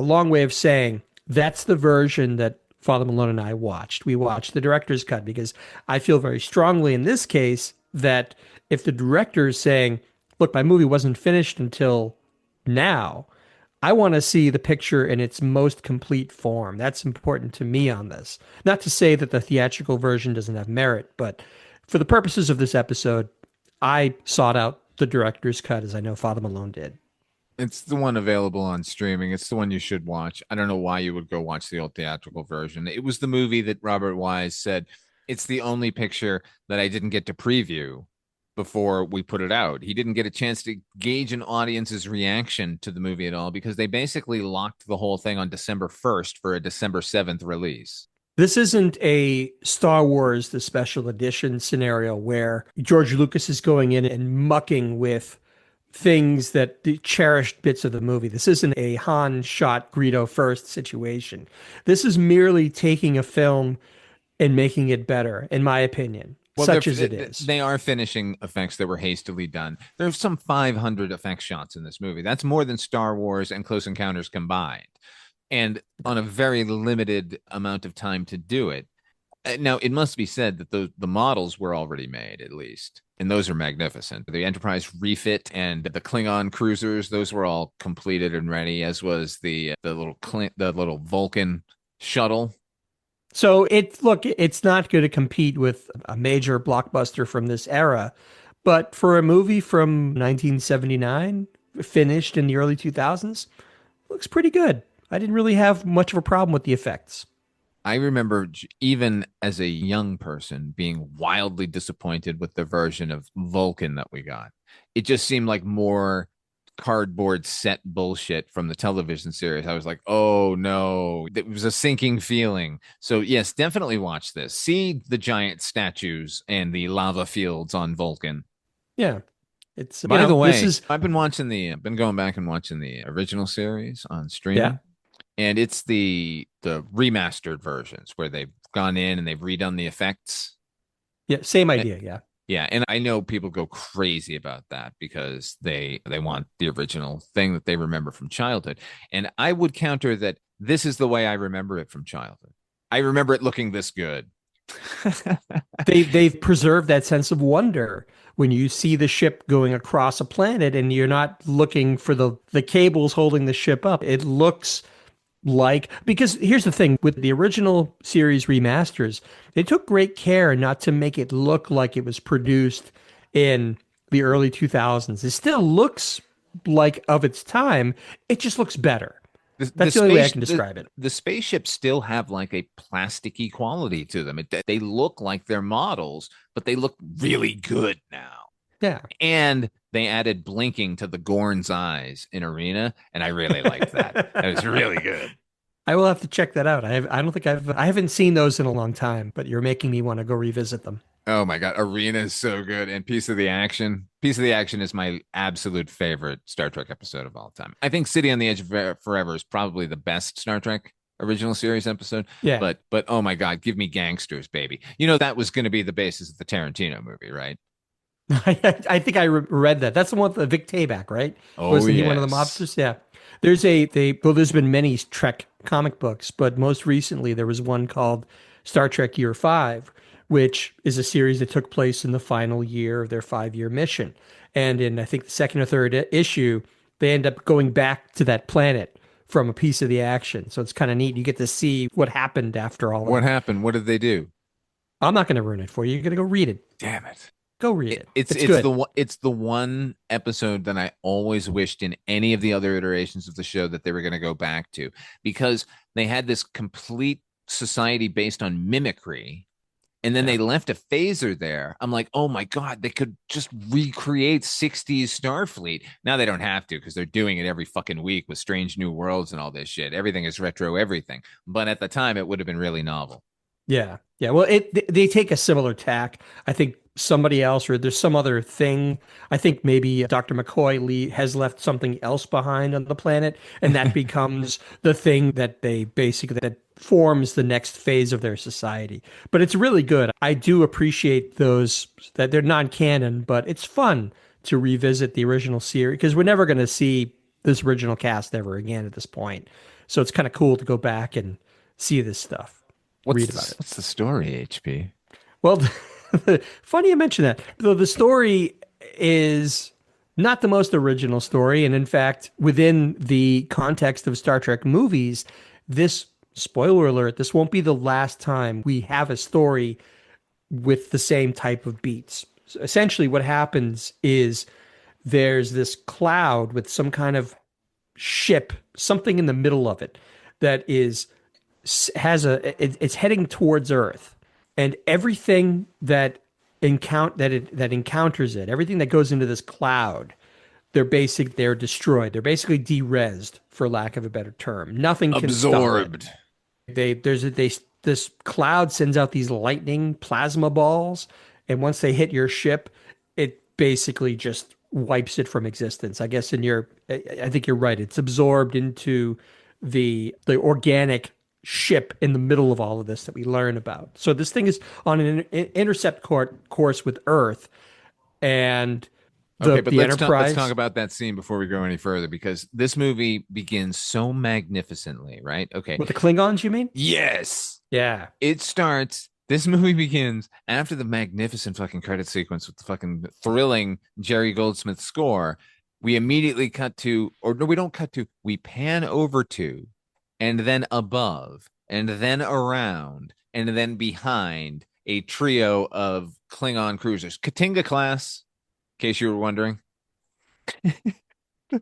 long way of saying that's the version that Father Malone and I watched. We watched the director's cut because I feel very strongly in this case that if the director is saying, look, my movie wasn't finished until now, I want to see the picture in its most complete form. That's important to me on this. Not to say that the theatrical version doesn't have merit, but for the purposes of this episode, I sought out the director's cut as I know Father Malone did.
It's the one available on streaming. It's the one you should watch. I don't know why you would go watch the old theatrical version. It was the movie that Robert Wise said, it's the only picture that I didn't get to preview before we put it out. He didn't get a chance to gauge an audience's reaction to the movie at all because they basically locked the whole thing on December 1st for a December 7th release.
This isn't a Star Wars, the special edition scenario where George Lucas is going in and mucking with things that the cherished bits of the movie. This isn't a Han shot Greedo first situation. This is merely taking a film and making it better, in my opinion,
Well,
such as it is.
they are finishing effects that were hastily done. There's some 500 effects shots in this movie. That's more than Star Wars and Close Encounters combined, and on a very limited amount of time to do it. Now, it must be said that the models were already made, at least, and those are magnificent. The Enterprise refit and the Klingon cruisers, those were all completed and ready, as was the little Vulcan shuttle.
So it's not going to compete with a major blockbuster from this era, but for a movie from 1979, finished in the early 2000s, looks pretty good. I didn't really have much of a problem with the effects.
I remember even as a young person being wildly disappointed with the version of Vulcan that we got. It just seemed like more cardboard set bullshit from the television series. I was like, oh no, it was a sinking feeling. So yes, definitely watch this. See the giant statues and the lava fields on Vulcan.
Yeah. It's
By the way,
this is
I've been going back and watching the original series on streaming.
yeah.
And it's the remastered versions where they've gone in and they've redone the effects.
Yeah, same idea, yeah.
Yeah, and I know people go crazy about that because they want the original thing that they remember from childhood. And I would counter that this is the way I remember it from childhood. I remember it looking this good.
They've preserved that sense of wonder when you see the ship going across a planet and you're not looking for the cables holding the ship up. It looks like, because here's the thing with the original series remasters, they took great care not to make it look like it was produced in the early 2000s. It still looks like of its time. It just looks better. That's the only way I can describe it.
The spaceships still have like a plasticky quality to them. They look like they're models, but they look really good now.
Yeah.
And they added blinking to the Gorn's eyes in Arena, and I really liked that. That was really good.
I will have to check that out. I haven't seen those in a long time, but you're making me want to go revisit them.
Oh my God, Arena is so good. And Piece of the Action. Piece of the Action is my absolute favorite Star Trek episode of all time. I think City on the Edge of Forever is probably the best Star Trek original series episode.
Yeah.
But oh my God, give me gangsters, baby. You know, that was going to be the basis of the Tarantino movie, right?
I think I read that. That's the one with Vic Tayback, right?
Oh,
Wasn't he
yes.
one of the mobsters? Yeah. There's been many Trek comic books, but most recently there was one called Star Trek Year 5, which is a series that took place in the final year of their 5-year mission. And in, I think, the second or third issue, they end up going back to that planet from a piece of the action. So it's kind of neat. You get to see what happened after all of
What
it.
happened? What did they do?
I'm not going to ruin it for you. You're going to go read it.
Damn it.
Go read it.
It's
good.
it's the one episode that I always wished in any of the other iterations of the show that they were going to go back to, because they had this complete society based on mimicry, and then they left a phaser there. I'm like, oh my God, they could just recreate 60s Starfleet. Now they don't have to, because they're doing it every fucking week with Strange New Worlds and all this shit. Everything is retro everything. But at the time, it would have been really novel.
Yeah. Yeah. Well, they take a similar tack. I think somebody else, or there's some other thing. I think maybe Dr. McCoy has left something else behind on the planet, and that becomes the thing that they basically that forms the next phase of their society. But it's really good. I do appreciate those, that they're non-canon, but it's fun to revisit the original series, because we're never going to see this original cast ever again at this point. So it's kind of cool to go back and see this stuff. Read about it.
What's the story, HP?
Well, funny you mention that. Though the story is not the most original story, and in fact, within the context of Star Trek movies, this, spoiler alert, this won't be the last time we have a story with the same type of beats. So essentially, what happens is there's this cloud with some kind of ship, something in the middle of it that is it's heading towards Earth, and everything that encounters it, everything that goes into this cloud, they're destroyed. They're basically de-rezzed, for lack of a better term. Nothing can
absorbed.
Stop it. This cloud sends out these lightning plasma balls, and once they hit your ship, it basically just wipes it from existence. I guess I think you're right. It's absorbed into the organic ship in the middle of all of this that we learn about. So this thing is on an intercept course with Earth, and
but
the
let's
Enterprise.
Let's talk about that scene before we go any further, because this movie begins so magnificently, right? Okay.
With the Klingons, you mean?
Yes.
Yeah.
This movie begins after the magnificent fucking credit sequence with the fucking thrilling Jerry Goldsmith score. We immediately cut to, or no, we don't cut to, we pan over to, and then above, and then around, and then behind a trio of Klingon cruisers. Katinga class, in case you were wondering.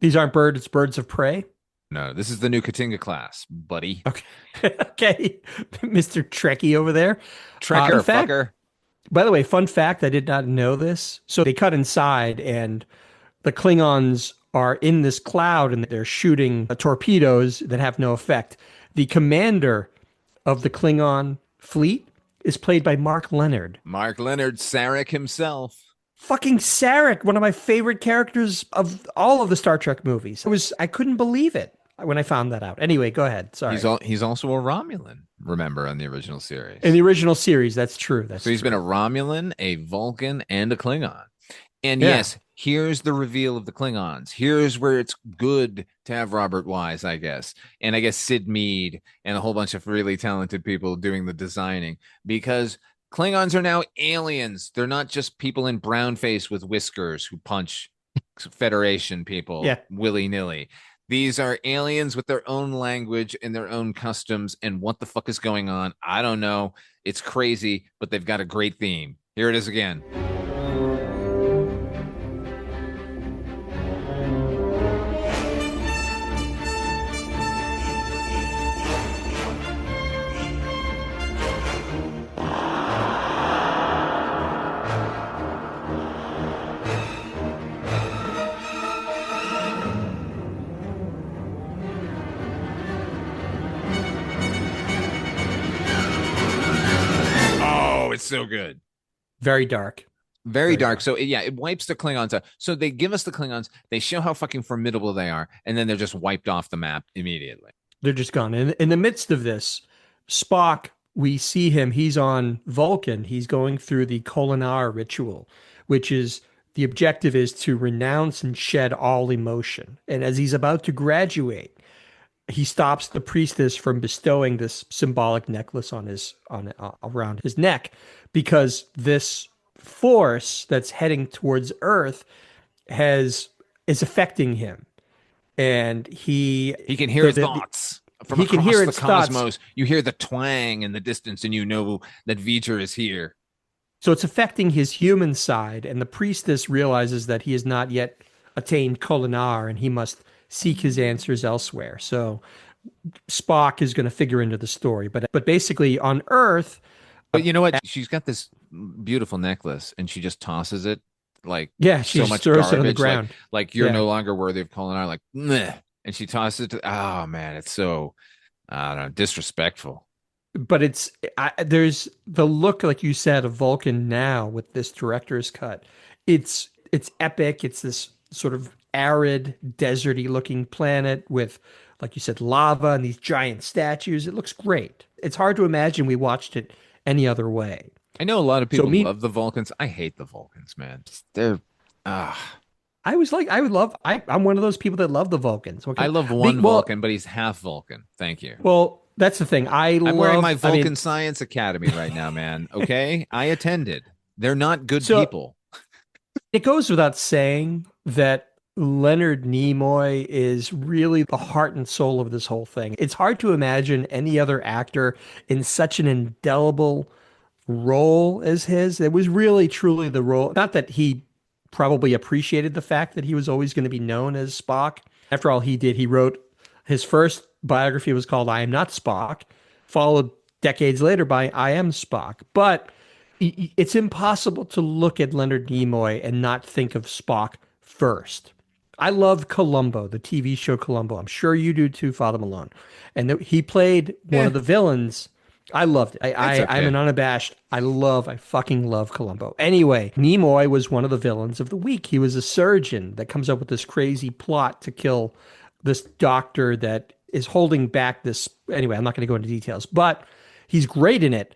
These aren't birds, it's birds of prey.
No, this is the new Katinga class, buddy.
Okay. Okay. Mr. Trekkie over there.
Trekker, fucker.
By the way, fun fact, I did not know this. So they cut inside, and the Klingons are in this cloud, and they're shooting torpedoes that have no effect. The commander of the Klingon fleet is played by Mark Leonard.
Mark Leonard, Sarek himself.
Fucking Sarek, one of my favorite characters of all of the Star Trek movies. I couldn't believe it when I found that out. Anyway, go ahead. Sorry.
He's also a Romulan, remember, on the original series.
In the original series, that's true.
So he's been a Romulan, a Vulcan, and a Klingon. And yes, here's the reveal of the Klingons. Here's where it's good to have Robert Wise, I guess. And I guess Sid Mead and a whole bunch of really talented people doing the designing. Because Klingons are now aliens. They're not just people in brown face with whiskers who punch Federation people
Yeah.
willy-nilly. These are aliens with their own language and their own customs. And what the fuck is going on? I don't know. It's crazy, but they've got a great theme. Here it is again. Oh, it's so good.
Very dark.
Very dark. So yeah, it wipes the Klingons out. So they give us the Klingons. They show how fucking formidable they are, and then they're just wiped off the map immediately.
They're just gone. In the midst of this, Spock, we see him. He's on Vulcan. He's going through the Kolinar ritual, which is the objective is to renounce and shed all emotion. And as he's about to graduate, he stops the priestess from bestowing this symbolic necklace on around his neck, because this force that's heading towards Earth is affecting him, and he
can hear his thoughts from across the cosmos. You hear the twang in the distance, and you know that Voyager is here.
So it's affecting his human side, and the priestess realizes that he has not yet attained Kolinar, and he must seek his answers elsewhere. So Spock is going to figure into the story, but basically on Earth.
But you know what? She's got this beautiful necklace, and she just tosses it like
she
so much
throws
garbage,
it on the ground.
Like you're no longer worthy of Kolinar. Like, meh. And she tosses it. Oh man, it's so I don't know, disrespectful.
But there's the look, like you said, of Vulcan now with this director's cut. It's epic. It's this sort of arid, deserty looking planet with, like you said, lava and these giant statues. It looks great. It's hard to imagine we watched it any other way.
I know a lot of people love the Vulcans. I hate the Vulcans, man. They're I'm
one of those people that love the Vulcans. Okay?
I love one Vulcan, but he's half Vulcan. Thank you.
Well, that's the thing. I'm
wearing my Vulcan Science Academy right now, man. Okay. I attended. They're not good people.
It goes without saying that Leonard Nimoy is really the heart and soul of this whole thing. It's hard to imagine any other actor in such an indelible role as his. It was really, truly the role. Not that he probably appreciated the fact that he was always going to be known as Spock. After all, he wrote his first biography was called I Am Not Spock, followed decades later by I Am Spock. But it's impossible to look at Leonard Nimoy and not think of Spock first. I love Columbo, the TV show Columbo. I'm sure you do too, Father Malone. And he played one of the villains. I loved it. I'm an unabashed. I fucking love Columbo. Anyway, Nimoy was one of the villains of the week. He was a surgeon that comes up with this crazy plot to kill this doctor that is holding back this. Anyway, I'm not going to go into details, but he's great in it.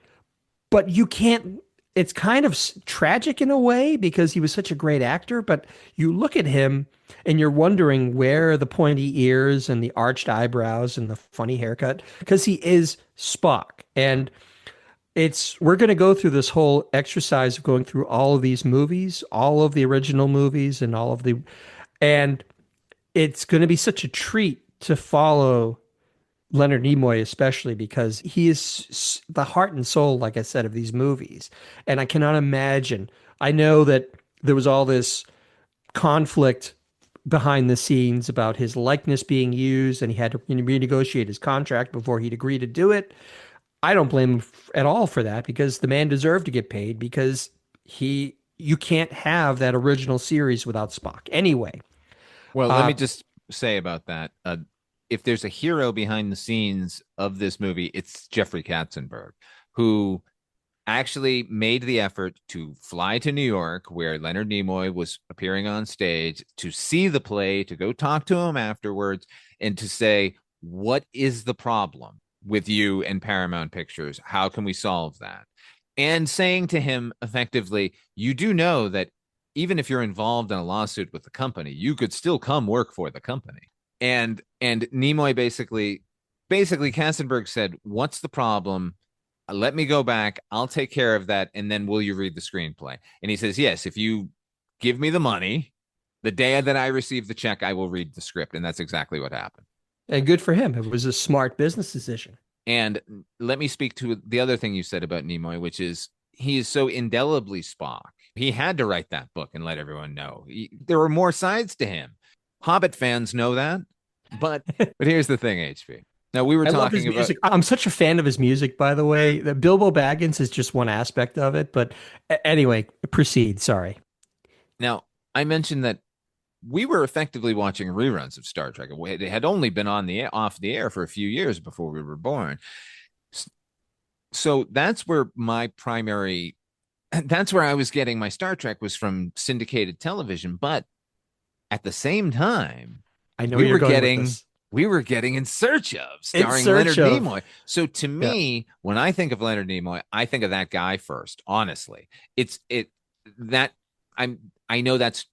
But you can't. It's kind of tragic in a way because he was such a great actor, but you look at him and you're wondering where the pointy ears and the arched eyebrows and the funny haircut, because he is Spock. And we're going to go through this whole exercise of going through all of these movies, all of the original movies and it's going to be such a treat to follow Leonard Nimoy, especially because he is the heart and soul, like I said, of these movies. And I cannot imagine. I know that there was all this conflict behind the scenes about his likeness being used, and he had to renegotiate his contract before he'd agree to do it. I don't blame him at all for that, because the man deserved to get paid, because you can't have that original series without Spock. Anyway.
Well, let me just say about that. If there's a hero behind the scenes of this movie, it's Jeffrey Katzenberg, who actually made the effort to fly to New York, where Leonard Nimoy was appearing on stage, to see the play, to go talk to him afterwards, and to say, what is the problem with you and Paramount Pictures? How can we solve that? And saying to him effectively, you do know that even if you're involved in a lawsuit with the company, you could still come work for the company. And Nimoy basically Katzenberg said, what's the problem? let me go back. I'll take care of that. And then will you read the screenplay? And he says, yes, if you give me the money, the day that I receive the check, I will read the script. And that's exactly what happened.
And good for him. It was a smart business decision.
And let me speak to the other thing you said about Nimoy, which is he is so indelibly Spock. He had to write that book and let everyone know. There were more sides to him. Hobbit fans know that. But here's the thing, HP. Now, we were
love
talking
his
about.
music. I'm such a fan of his music, by the way. The Bilbo Baggins is just one aspect of it. But anyway, proceed. Sorry.
Now, I mentioned that we were effectively watching reruns of Star Trek. They had only been off the air for a few years before we were born. So that's where that's where I was getting my Star Trek was from syndicated television. But at the same time,
I know you're going with this.
We were getting In Search Of, starring Leonard Nimoy. So to me, when I think of Leonard Nimoy, I think of that guy first. Honestly, I know that's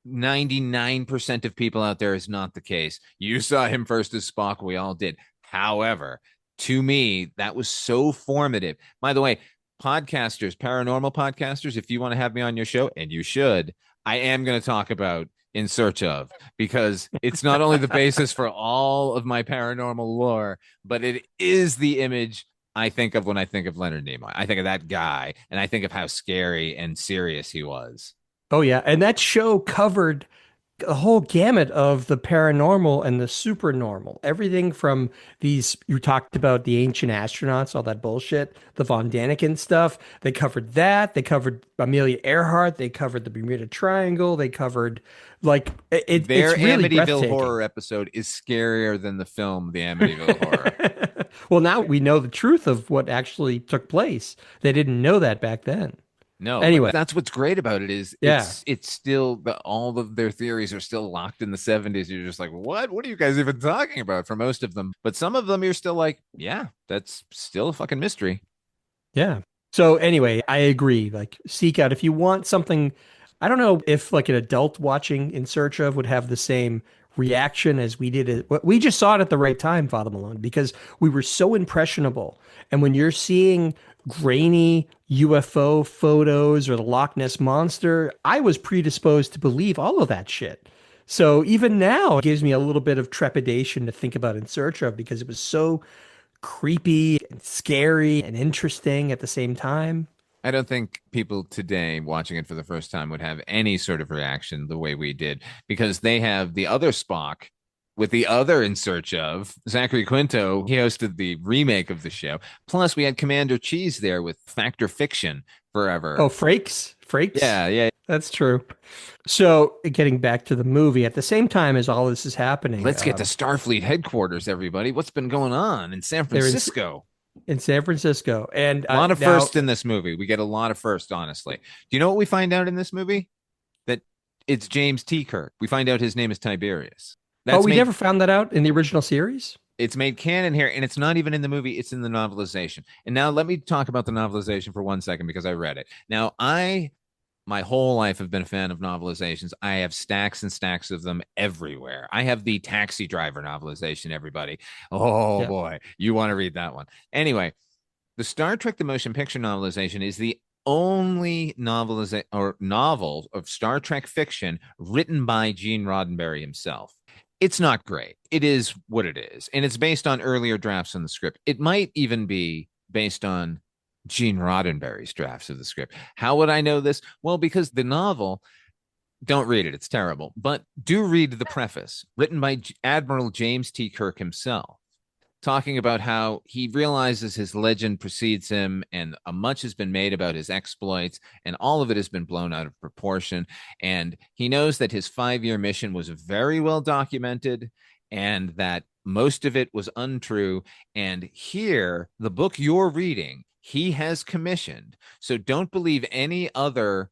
99% of people out there is not the case. You saw him first as Spock. We all did. However, to me, that was so formative. By the way, podcasters, paranormal podcasters, if you want to have me on your show, and you should, I am going to talk about In Search Of, because it's not only the basis for all of my paranormal lore, but it is the image I think of when I think of Leonard Nimoy. I think of that guy, and I think of how scary and serious he was.
Oh, yeah. And that show covered the whole gamut of the paranormal and the supernormal. Everything from these, you talked about the ancient astronauts, all that bullshit, the Von Daniken stuff. They covered that. They covered Amelia Earhart. They covered the Bermuda Triangle. They covered, like,
Their
it's really
Amityville Horror episode is scarier than the film, The Amityville Horror.
Well, now we know the truth of what actually took place. They didn't know that back then.
No,
anyway,
that's what's great about it is it's still all of their theories are still locked in the 70s. You're just like, what are you guys even talking about for most of them? But some of them you're still like, yeah, that's still a fucking mystery.
Yeah. So anyway, I agree. Like, seek out if you want something. I don't know if like an adult watching In Search Of would have the same reaction as we did. We just saw it at the right time, Father Malone, because we were so impressionable. And when you're seeing grainy UFO photos or the Loch Ness Monster, I was predisposed to believe all of that shit. So even now, it gives me a little bit of trepidation to think about In Search Of, because it was so creepy and scary and interesting at the same time.
I don't think people today watching it for the first time would have any sort of reaction the way we did, because they have the other Spock with the other In Search Of, Zachary Quinto. He hosted the remake of the show. Plus, we had Commander Cheese there with Fact or Fiction forever.
Oh, Frakes?
Yeah.
That's true. So, getting back to the movie, at the same time as all this is happening,
let's get to Starfleet headquarters, everybody. What's been going on in San Francisco?
In San Francisco. And
a lot of firsts in this movie. We get a lot of firsts, honestly. Do you know what we find out in this movie? That it's James T. Kirk. We find out his name is Tiberius.
We never found that out in the original series?
It's made canon here, and it's not even in the movie. It's in the novelization. And now let me talk about the novelization for 1 second, because I read it. Now, my whole life have been a fan of novelizations. I have stacks and stacks of them everywhere. I have the Taxi Driver novelization, everybody. Oh, yeah. Boy, you want to read that one. Anyway, the Star Trek The Motion Picture novelization is the only novel of Star Trek fiction written by Gene Roddenberry himself. It's not great. It is what it is. And it's based on earlier drafts in the script. It might even be based on Gene Roddenberry's drafts of the script. How would I know this? Well, because the novel, don't read it. It's terrible. But do read the preface, written by Admiral James T. Kirk himself, talking about how he realizes his legend precedes him, and much has been made about his exploits, and all of it has been blown out of proportion. And he knows that his 5-year mission was very well documented, and that most of it was untrue. And here, the book you're reading, he has commissioned. So don't believe any other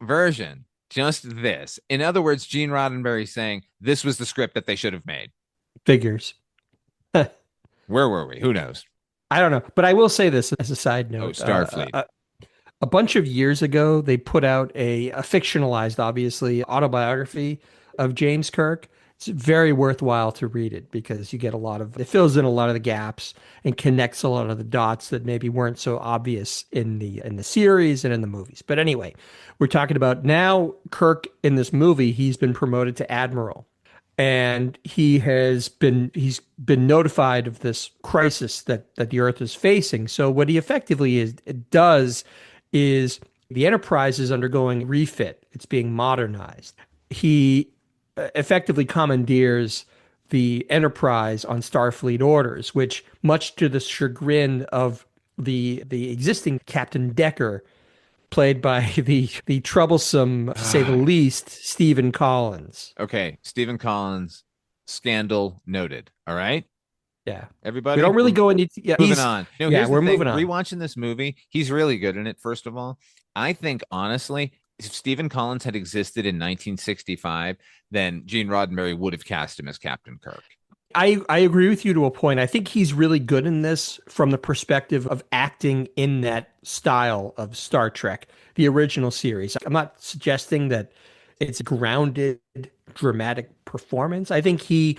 version, just this. In other words, Gene Roddenberry saying this was the script that they should have made.
Figures.
Where were we? Who knows?
I don't know. But I will say this as a side note.
Starfleet.
A bunch of years ago, they put out a fictionalized, obviously, autobiography of James Kirk. It's very worthwhile to read it because you get it fills in a lot of the gaps and connects a lot of the dots that maybe weren't so obvious in the series and in the movies. But anyway, we're talking about now Kirk in this movie, he's been promoted to admiral. And he's been notified of this crisis that the Earth is facing. So what he effectively does is the Enterprise is undergoing refit. It's being modernized. He effectively commandeers the Enterprise on Starfleet orders, which, much to the chagrin of the existing Captain Decker, played by the troublesome, to say the least, Stephen Collins.
Okay, Stephen Collins, scandal noted. All right,
Yeah,
everybody.
we don't really go into
moving on. No,
yeah, we're moving on.
Rewatching this movie, he's really good in it. First of all, I think honestly, if Stephen Collins had existed in 1965, then Gene Roddenberry would have cast him as Captain Kirk.
I agree with you to a point. I think he's really good in this from the perspective of acting in that style of Star Trek, the original series. I'm not suggesting that it's a grounded, dramatic performance. I think he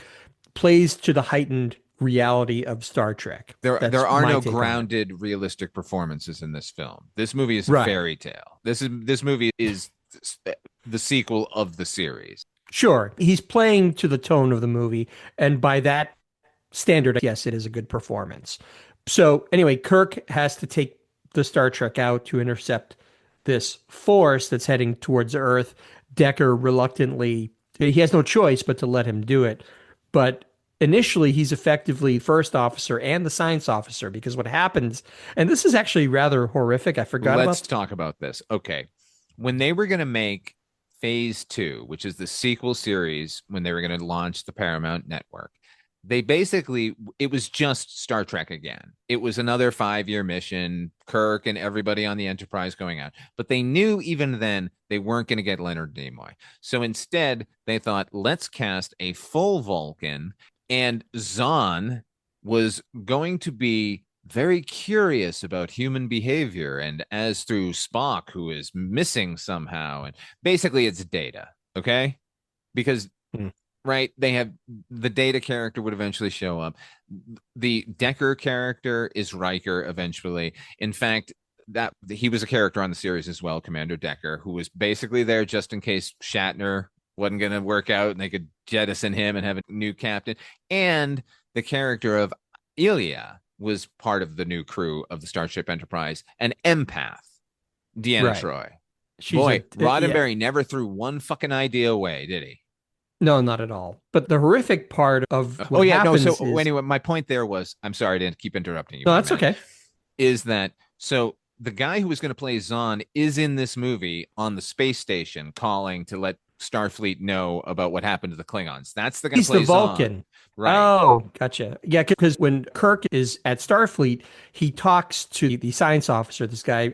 plays to the heightened reality of Star Trek.
There are no grounded, realistic performances in this film. This movie is a fairy tale. This movie is the sequel of the series.
Sure, he's playing to the tone of the movie, and by that standard, yes, it is a good performance. So anyway, Kirk has to take the Star Trek out to intercept this force that's heading towards Earth. Decker reluctantly, he has no choice but to let him do it. But initially, he's effectively first officer and the science officer, because what happens, and this is actually rather horrific. I forgot about.
Let's talk about this. Okay. When they were going to make Phase 2, which is the sequel series, when they were going to launch the Paramount Network, it was just Star Trek again. It was another 5-year mission, Kirk and everybody on the Enterprise going out. But they knew even then they weren't going to get Leonard Nimoy. So instead, they thought, let's cast a full Vulcan, and Zahn was going to be very curious about human behavior, and as through Spock, who is missing somehow, and basically it's Data, okay? Because right, they have the Data character would eventually show up. The Decker character is Riker eventually. In fact, that he was a character on the series as well, Commander Decker, who was basically there just in case Shatner wasn't going to work out and they could jettison him and have a new captain. And the character of Ilia was part of the new crew of the Starship Enterprise, an empath, Deanna Troi. Roddenberry never threw one fucking idea away, did he?
No, not at all. But the horrific part of what happens is...
anyway, my point there was, I'm sorry to keep interrupting you.
No, that's okay.
Is that, so the guy who was going to play Zahn is in this movie on the space station calling to let Starfleet know about what happened to the Klingons. That's the guy.
He's the Vulcan.
Zahn. Right.
Oh, gotcha. Yeah, because when Kirk is at Starfleet, he talks to the science officer. This guy,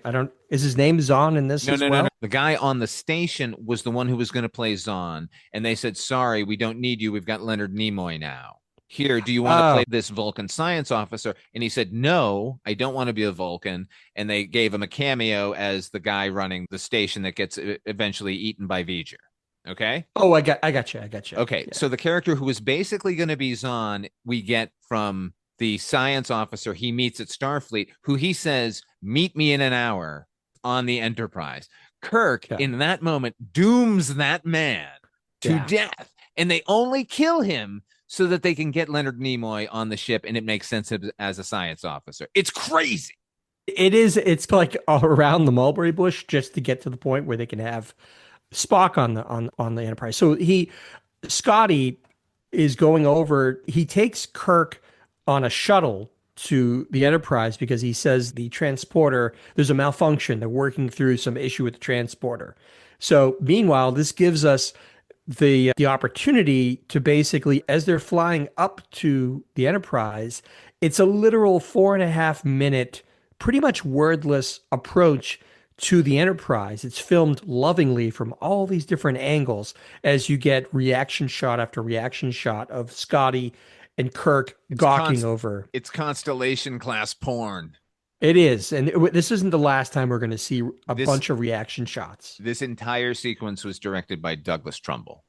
is his name Zahn in this as well? No.
The guy on the station was the one who was going to play Zahn, and they said, sorry, we don't need you. We've got Leonard Nimoy now. Here, do you want to play this Vulcan science officer? And he said, no, I don't want to be a Vulcan. And they gave him a cameo as the guy running the station that gets eventually eaten by Voyager. Okay.
Oh, I got you.
Okay. Yeah. So the character who was basically going to be Zahn, we get from the science officer he meets at Starfleet, who he says, meet me in an hour on the Enterprise. Kirk, in that moment, dooms that man to death. And they only kill him so that they can get Leonard Nimoy on the ship, and it makes sense as a science officer. It's crazy.
It is. It's like around the mulberry bush just to get to the point where they can have Spock on the Enterprise. So Scotty is going over. He takes Kirk on a shuttle to the Enterprise because he says the transporter, there's a malfunction. They're working through some issue with the transporter. So meanwhile, this gives us the opportunity to basically, as they're flying up to the Enterprise, it's a literal 4.5 minute, pretty much wordless approach to the Enterprise. It's filmed lovingly from all these different angles as you get reaction shot after reaction shot of Scotty and Kirk gawking over.
It's Constellation class porn.
It is. And this isn't the last time we're going to see a bunch of reaction shots.
This entire sequence was directed by Douglas Trumbull.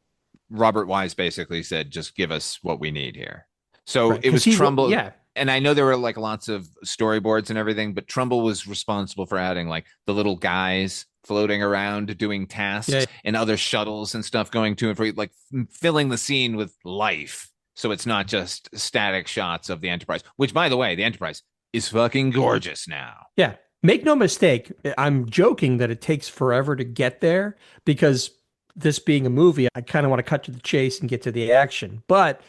Robert Wise basically said, just give us what we need here. So
Right.
it
Because
was
he,
Trumbull.
yeah,
And I know there were like lots of storyboards and everything, but Trumbull was responsible for adding like the little guys floating around doing tasks
yeah,
and other shuttles and stuff going to and fro, like filling the scene with life. So it's not just static shots of the Enterprise, which, by the way, the Enterprise is fucking gorgeous now.
yeah. Make no mistake, I'm joking that it takes forever to get there because this being a movie, I kind of want to cut to the chase and get to the action. But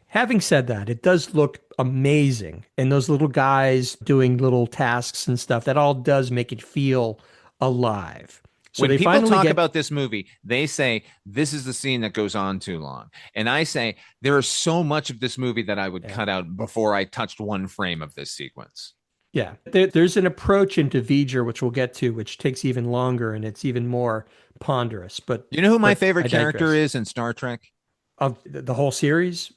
having said that, it does look amazing. And those little guys doing little tasks and stuff, that all does make it feel alive. So
When
they
people
finally
talk
get,
about this movie, they say this is the scene that goes on too long. And I say there is so much of this movie that I would
yeah,
cut out before I touched one frame of this sequence.
yeah. There's an approach into Voyager, which we'll get to, which takes even longer and it's even more ponderous.
You know who my
But
favorite
I
character
digress.
is in Star Trek?
Of the whole series?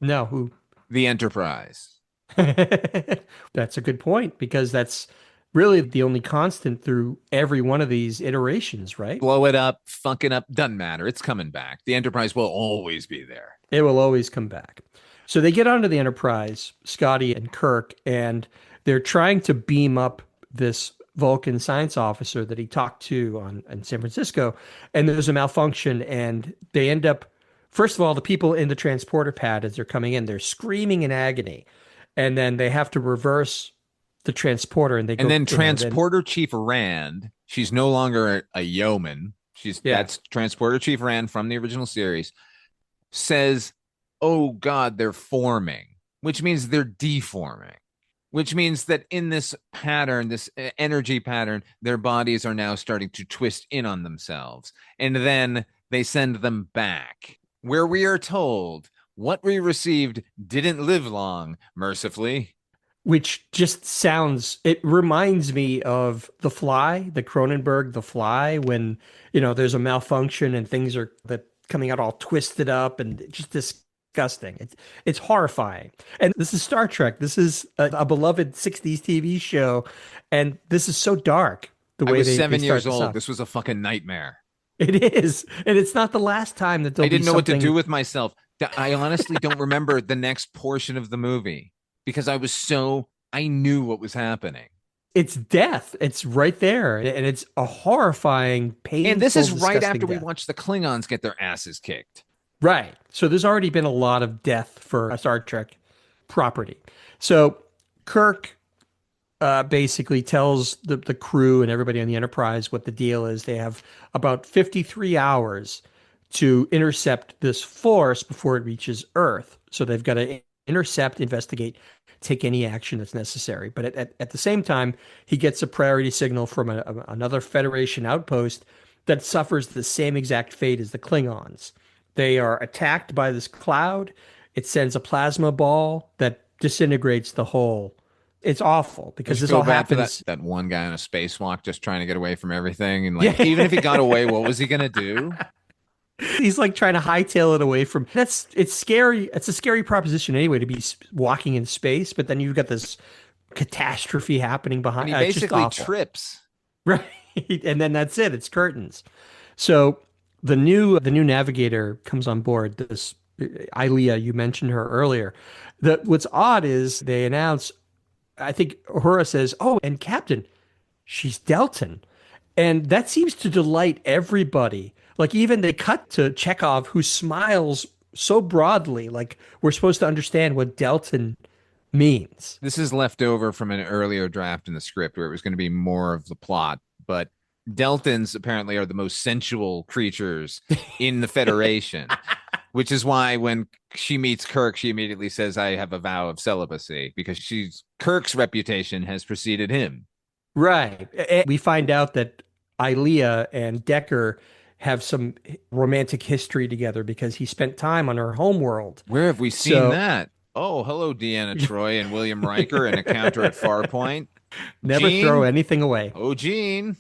No, who?
The Enterprise.
That's a good point because that's really the only constant through every one of these iterations, right?
Blow it up, fuck it up, doesn't matter. It's coming back. The Enterprise will always be there.
It will always come back. So they get onto the Enterprise, Scotty and Kirk, and they're trying to beam up this Vulcan science officer that he talked to on in San Francisco. And there's a malfunction, and they end up, first of all, the people in the transporter pad as they're coming in, they're screaming in agony. And then they have to reverse the transporter and they
And
go,
then
then
Transporter Chief Rand, she's no longer a yeoman. She's
yeah,
That's Transporter Chief Rand from the original series, says, "Oh God, they're forming," which means they're deforming, which means that in this pattern, this energy pattern, their bodies are now starting to twist in on themselves. And then they send them back, where we are told what we received didn't live long, mercifully.
which just sounds, it reminds me of The Fly, the Cronenberg The Fly, when, there's a malfunction and things are that coming out all twisted up and just disgusting. It's horrifying. And this is Star Trek. This is a beloved 60s TV show. And this is so dark the
I
way
was
they
7
start
years
this
old.
off.
This was a fucking nightmare.
It is. And it's not the last time that
I
there'll be
didn't know what to
something.
do with myself. I honestly don't remember the next portion of the movie because I knew what was happening.
It's death. It's right there. And it's a horrifying,
And this
painful,
is right
disgusting
after we
death.
watched the Klingons get their asses kicked.
Right. So there's already been a lot of death for a Star Trek property. So Kirk basically tells the crew and everybody on the Enterprise what the deal is. They have about 53 hours to intercept this force before it reaches Earth. So they've got to intercept, investigate, take any action that's necessary. But at the same time, he gets a priority signal from another Federation outpost that suffers the same exact fate as the Klingons. They are attacked by this cloud. It sends a plasma ball that disintegrates the whole. It's awful
I
because
just
this
feel
all
bad for
happens.
that one guy on a spacewalk just trying to get away from everything. And like,
Yeah.
even if he got away, what was he gonna do?
He's like trying to hightail it away from. It's scary. It's a scary proposition anyway to be walking in space, but then you've got this catastrophe happening
And
behind.
he
It's just
basically
awful.
trips.
Right. And then that's it. It's curtains. So the new navigator comes on board. This Ilia, you mentioned her earlier. What's odd is they announce, I think Uhura says, "Oh, and Captain, she's Delton." And that seems to delight everybody. Like even they cut to Chekhov, who smiles so broadly, like we're supposed to understand what Delton means.
This is left over from an earlier draft in the script where it was going to be more of the plot, but Deltans apparently are the most sensual creatures in the Federation, which is why when she meets Kirk, she immediately says, "I have a vow of celibacy," because Kirk's reputation has preceded him.
Right. And we find out that Ilia and Decker have some romantic history together because he spent time on her homeworld.
Where have we seen
So
that? Oh, hello, Deanna Troy and William Riker in Encounter at Farpoint.
never throw
Gene.
anything away.
Oh, Gene.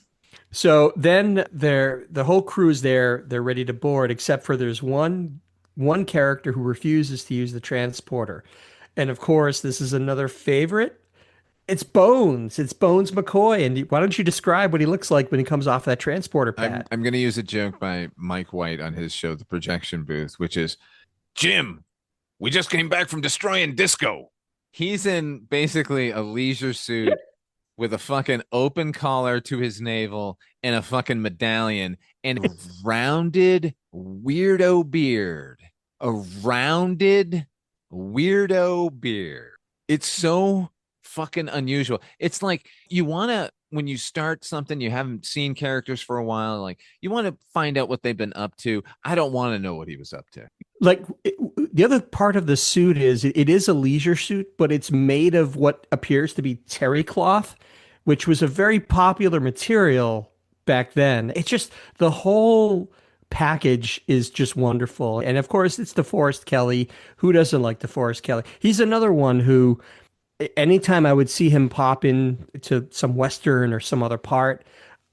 So then the whole crew is there. They're ready to board, except for there's one character who refuses to use the transporter. And of course, this is another favorite. It's Bones. It's Bones McCoy. And why don't you describe what he looks like when he comes off that transporter
I'm
pad?
I'm going to use a joke by Mike White on his show, The Projection Booth, which is Jim. We just came back from destroying disco. He's in basically a leisure suit with a fucking open collar to his navel and a fucking medallion and a rounded weirdo beard. A rounded weirdo beard. It's so fucking unusual. It's like you want to, when you start something, you haven't seen characters for a while, like you want to find out what they've been up to. I don't want to know what he was up to.
Like the other part of the suit is it is a leisure suit, but it's made of what appears to be terry cloth, which was a very popular material back then. It's just the whole package is just wonderful. And of course, it's DeForest Kelly. Who doesn't like DeForest Kelly? He's another one who anytime I would see him pop in to some Western or some other part,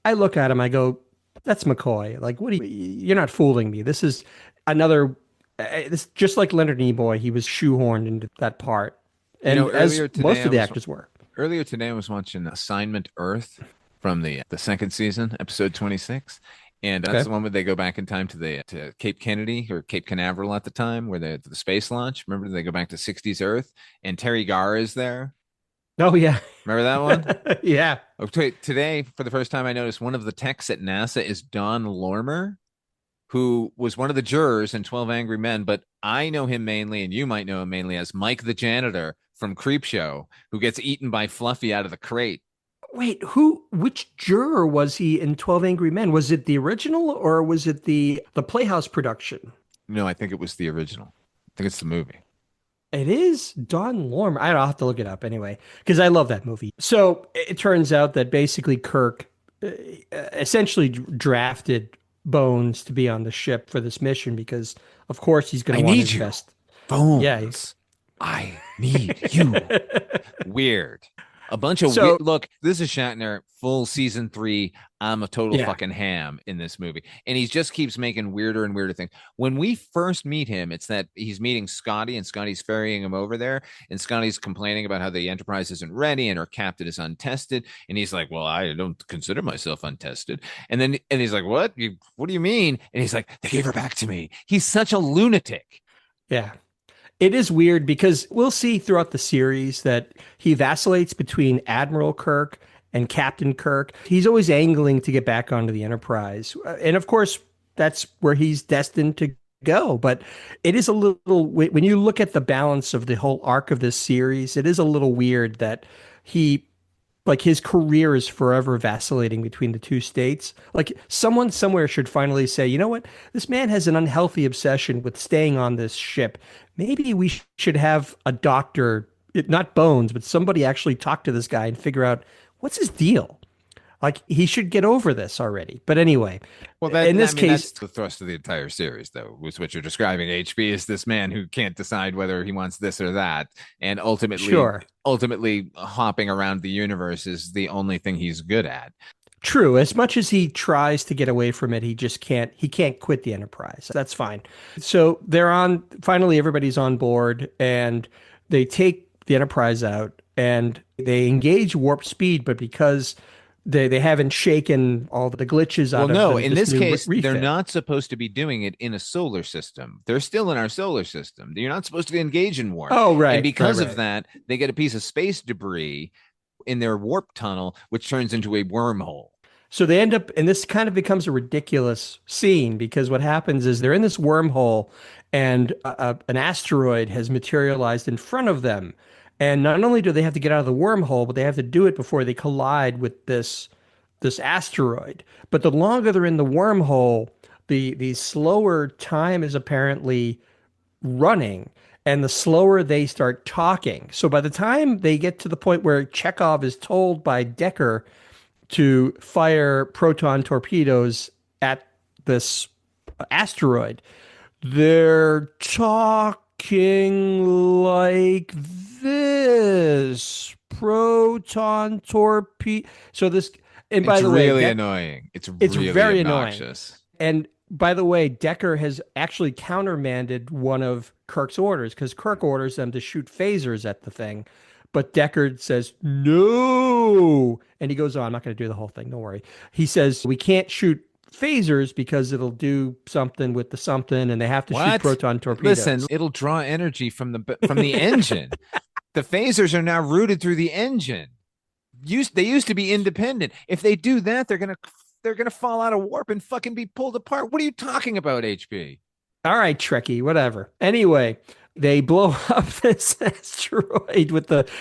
I look at him, I go, that's McCoy. Like, what are you, you're not fooling me. This is another, this just like Leonard Nimoy, he was shoehorned into that part.
You
And
know,
as
earlier today
most
I
of the
was
actors were.
earlier today I was watching Assignment Earth from the second season, episode 26. And that's
Okay.
the one where they go back in time to the to Cape Kennedy or Cape Canaveral at the time, where the space launch. Remember, they go back to 60s Earth, and Terry Garr is there.
Oh, yeah.
Remember that one?
Yeah.
Okay, today, for the first time, I noticed one of the techs at NASA is Don Lormer, who was one of the jurors in 12 Angry Men, but I know him mainly, and you might know him mainly as Mike the janitor from Creepshow, who gets eaten by Fluffy out of the crate.
Wait, which juror was he in 12 Angry Men? Was it the original or was it the Playhouse production?
No, I think it was the original. I think it's the movie.
It is Don Lormer. I'll have to look it up anyway, because I love that movie. So it turns out that basically Kirk essentially drafted Bones to be on the ship for this mission because, of course, he's going
I
to want
need
to
you.
invest. Yeah.
Bones. I need you. Weird. A bunch of
So,
weird. Look, this is Shatner, full season 3. I'm a total
yeah.
fucking ham in this movie, and he just keeps making weirder and weirder things. When we first meet him, it's that he's meeting Scotty, and Scotty's ferrying him over there, and Scotty's complaining about how the Enterprise isn't ready and her captain is untested, and he's like, "Well, I don't consider myself untested." And he's like, "What? What do you mean?" And he's like, "They gave her back to me." He's such a lunatic.
Yeah. It is weird because we'll see throughout the series that he vacillates between Admiral Kirk and Captain Kirk. He's always angling to get back onto the Enterprise. And of course, that's where he's destined to go. But it is a little, when you look at the balance of the whole arc of this series, it is a little weird that he like his career is forever vacillating between the two states. Like someone somewhere should finally say, you know what? This man has an unhealthy obsession with staying on this ship. Maybe we should have a doctor, not Bones, but somebody actually talk to this guy and figure out what's his deal. Like he should get over this already. But anyway,
Well,
in this
that's
case,
the thrust of the entire series, though, was what you're describing. HB is this man who can't decide whether he wants this or that, and
sure.
ultimately, hopping around the universe is the only thing he's good at.
True. As much as he tries to get away from it, he just can't. He can't quit the Enterprise. That's fine. So they're on. Finally, everybody's on board, and they take the Enterprise out, and they engage warp speed. But because they haven't shaken all the glitches
Well,
out of
no,
the,
in
this
this
new
case, they're
refit.
not supposed to be doing it in a solar system. They're still in our solar system. You're not supposed to engage in warp.
Oh, right.
And because
right,
of that, they get a piece of space debris in their warp tunnel, which turns into a wormhole.
So they end up, and this kind of becomes a ridiculous scene because what happens is they're in this wormhole and an asteroid has materialized in front of them. And not only do they have to get out of the wormhole, but they have to do it before they collide with this asteroid. But the longer they're in the wormhole, the slower time is apparently running and the slower they start talking. So by the time they get to the point where Chekhov is told by Decker to fire proton torpedoes at this asteroid, they're talking like this. Proton torpedo. So this, and by
It's
the way,
really annoying. It's really
very
obnoxious.
annoying. And by the way, Decker has actually countermanded one of Kirk's orders because Kirk orders them to shoot phasers at the thing. But Deckard says, no. And he goes, oh, I'm not going to do the whole thing. Don't worry. He says, we can't shoot phasers because it'll do something with the something, and they have to shoot
What?
proton
Listen,
torpedoes.
it'll draw energy from the engine. The phasers are now routed through the engine. They used to be independent. If they do that, they're gonna fall out of warp and fucking be pulled apart. What are you talking about, HP?
All right, Trekkie, whatever. Anyway, they blow up this asteroid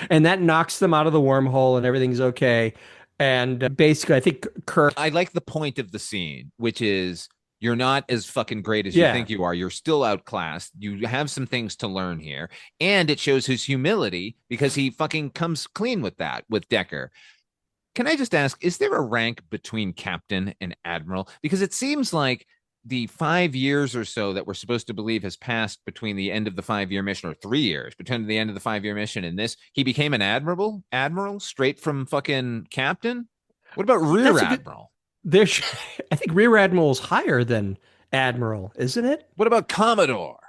and that knocks them out of the wormhole and everything's okay. And basically, I think Kirk.
I like the point of the scene, which is you're not as fucking great as you
Yeah.
think you are. You're still outclassed. You have some things to learn here. And it shows his humility because he fucking comes clean with that with Decker. Can I just ask, is there a rank between captain and admiral? Because it seems like the 5 years or so that we're supposed to believe has passed between the end of the 5-year mission, or 3 years between the end of the 5-year mission and this, he became an admiral straight from fucking captain. What about rear admiral?
I think rear admiral is higher than admiral, isn't it?
What about commodore?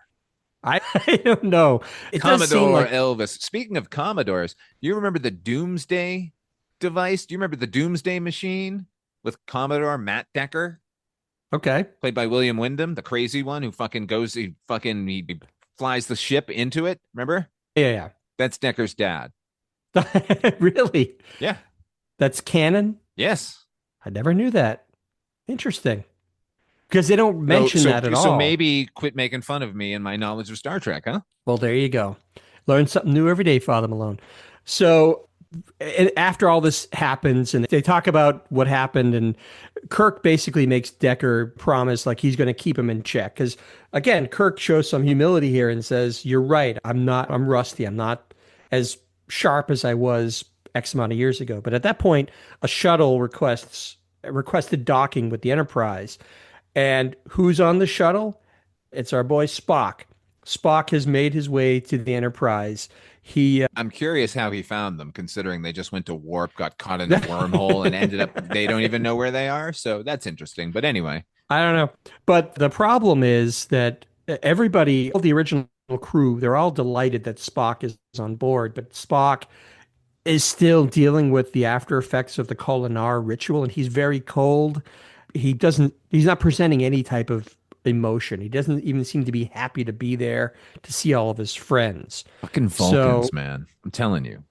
I don't know. It does seem
Commodore
like
Elvis. Speaking of commodores, do you remember the Doomsday device? Do you remember the Doomsday machine with Commodore Matt Decker?
okay.
Played by William Wyndham, the crazy one who fucking he flies the ship into it. Remember?
Yeah,
That's Decker's dad.
yeah. Really?
Yeah.
That's canon?
Yes.
I never knew that. Interesting. Because they don't mention that at all.
So maybe quit making fun of me and my knowledge of Star Trek, huh?
Well, there you go. Learn something new every day, Father Malone. So after all this happens and they talk about what happened, and Kirk basically makes Decker promise like he's going to keep him in check. Because again, Kirk shows some humility here and says, you're right. I'm rusty. I'm not as sharp as I was X amount of years ago. But at that point, a shuttle requested docking with the Enterprise. And who's on the shuttle? It's our boy Spock. Spock has made his way to the Enterprise.
I'm curious how he found them, considering they just went to warp, got caught in a wormhole, and ended up, they don't even know where they are. So that's interesting. But anyway.
I don't know. But the problem is that everybody, all the original crew, they're all delighted that Spock is on board. But Spock is still dealing with the after effects of the Kolinar ritual, and he's very cold. He's not presenting any type of emotion. He doesn't even seem to be happy to be there to see all of his friends.
Fucking Vulcans, man. I'm telling you.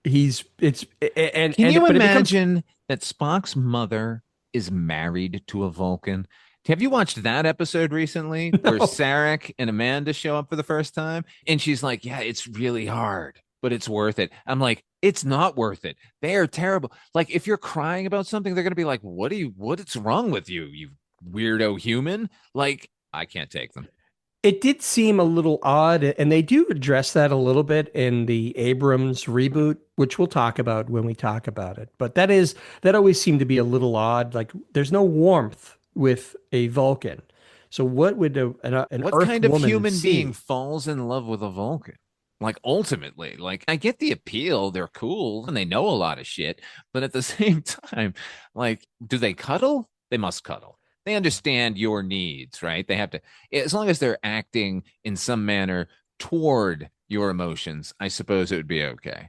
Can you imagine that Spock's mother is married to a Vulcan? Have you watched that episode recently where Sarek and Amanda show up for the first time? And she's like, yeah, it's really hard, but it's worth it. I'm like, it's not worth it. They are terrible. Like, if you're crying about something, they're going to be like, what's wrong with you, you weirdo human? Like, I can't take them.
It did seem a little odd, and they do address that a little bit in the Abrams reboot, which we'll talk about when we talk about it. But that always seemed to be a little odd. Like, there's no warmth with a Vulcan. So what would an
what
Earth
kind of
woman
human
see?
being falls in love with a Vulcan? Like, ultimately, like, I get the appeal. They're cool and they know a lot of shit. But at the same time, like, do they cuddle? They must cuddle. They understand your needs, right? They have to, as long as they're acting in some manner toward your emotions, I suppose it would be okay.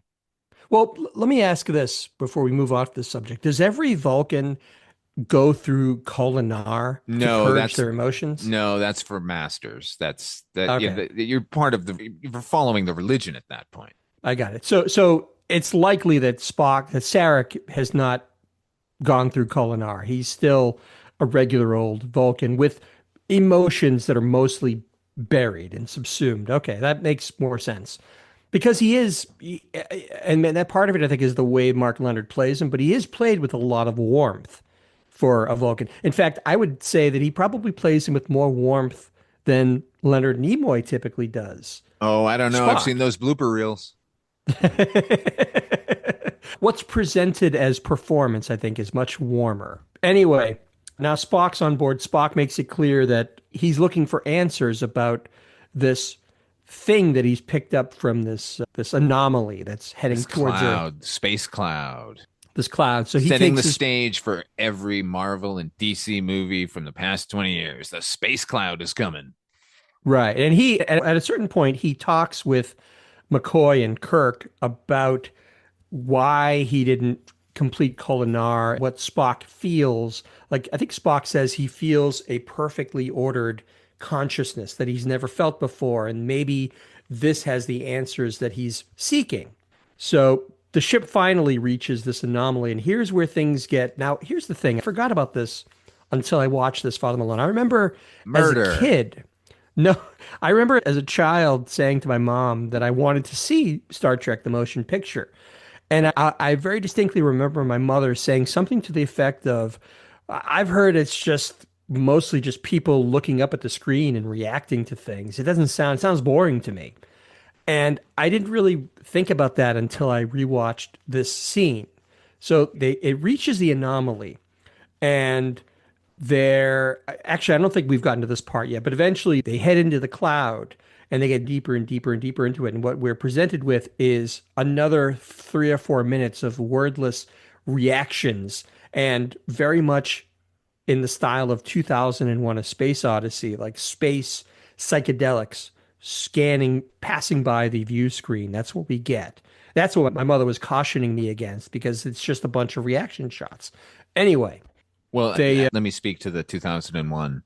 Well, let me ask this before we move off this subject. Does every Vulcan go through Kolinar to purge their emotions?
No, that's for masters. That's that.
Okay.
Yeah, you're part of you're following the religion at that point.
I got it. So it's likely that Sarek has not gone through Kolinar. He's still a regular old Vulcan with emotions that are mostly buried and subsumed. Okay, that makes more sense. Because and that part of it, I think, is the way Mark Leonard plays him, but he is played with a lot of warmth for a Vulcan. In fact, I would say that he probably plays him with more warmth than Leonard Nimoy typically does.
Oh, I don't know.
Spock.
I've seen those blooper reels.
What's presented as performance, I think, is much warmer. Anyway, now Spock's on board. Spock makes it clear that he's looking for answers about this thing that he's picked up from this anomaly that's heading towards Earth.
Space cloud.
This cloud. So he
setting
takes
the stage for every Marvel and DC movie from the past 20 years. The space cloud is coming.
Right. And at a certain point, he talks with McCoy and Kirk about why he didn't complete Kolinar, what Spock feels. Like, I think Spock says he feels a perfectly ordered consciousness that he's never felt before. And maybe this has the answers that he's seeking. So the ship finally reaches this anomaly. And here's where things get. Now, here's the thing. I forgot about this until I watched this, Father Malone. I remember as a
Murder.
kid. No, I remember as a child saying to my mom that I wanted to see Star Trek, the motion picture. And I very distinctly remember my mother saying something to the effect of, I've heard it's just mostly just people looking up at the screen and reacting to things. It sounds boring to me. And I didn't really think about that until I rewatched this scene. So it reaches the anomaly, and they're actually, I don't think we've gotten to this part yet, but eventually they head into the cloud and they get deeper and deeper and deeper into it. And what we're presented with is another 3 or 4 minutes of wordless reactions, and very much in the style of 2001: A Space Odyssey, like space psychedelics scanning, passing by the view screen. That's what we get. That's what my mother was cautioning me against, because it's just a bunch of reaction shots. Anyway,
Well,
they
let me speak to the 2001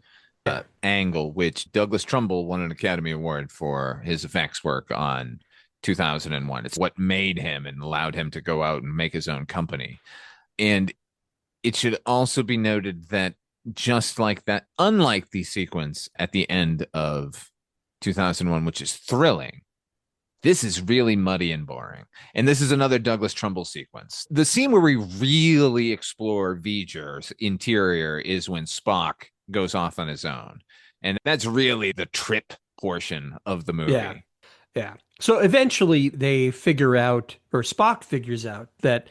angle, which Douglas Trumbull won an Academy Award for his effects work on 2001. It's what made him and allowed him to go out and make his own company. And it should also be noted that just like that, unlike the sequence at the end of 2001, which is thrilling, this is really muddy and boring. And this is another Douglas Trumbull sequence. The scene where we really explore Voyager's interior is when Spock goes off on his own. And that's really the trip portion of the movie.
Yeah. Yeah. So eventually they figure out, or Spock figures out, that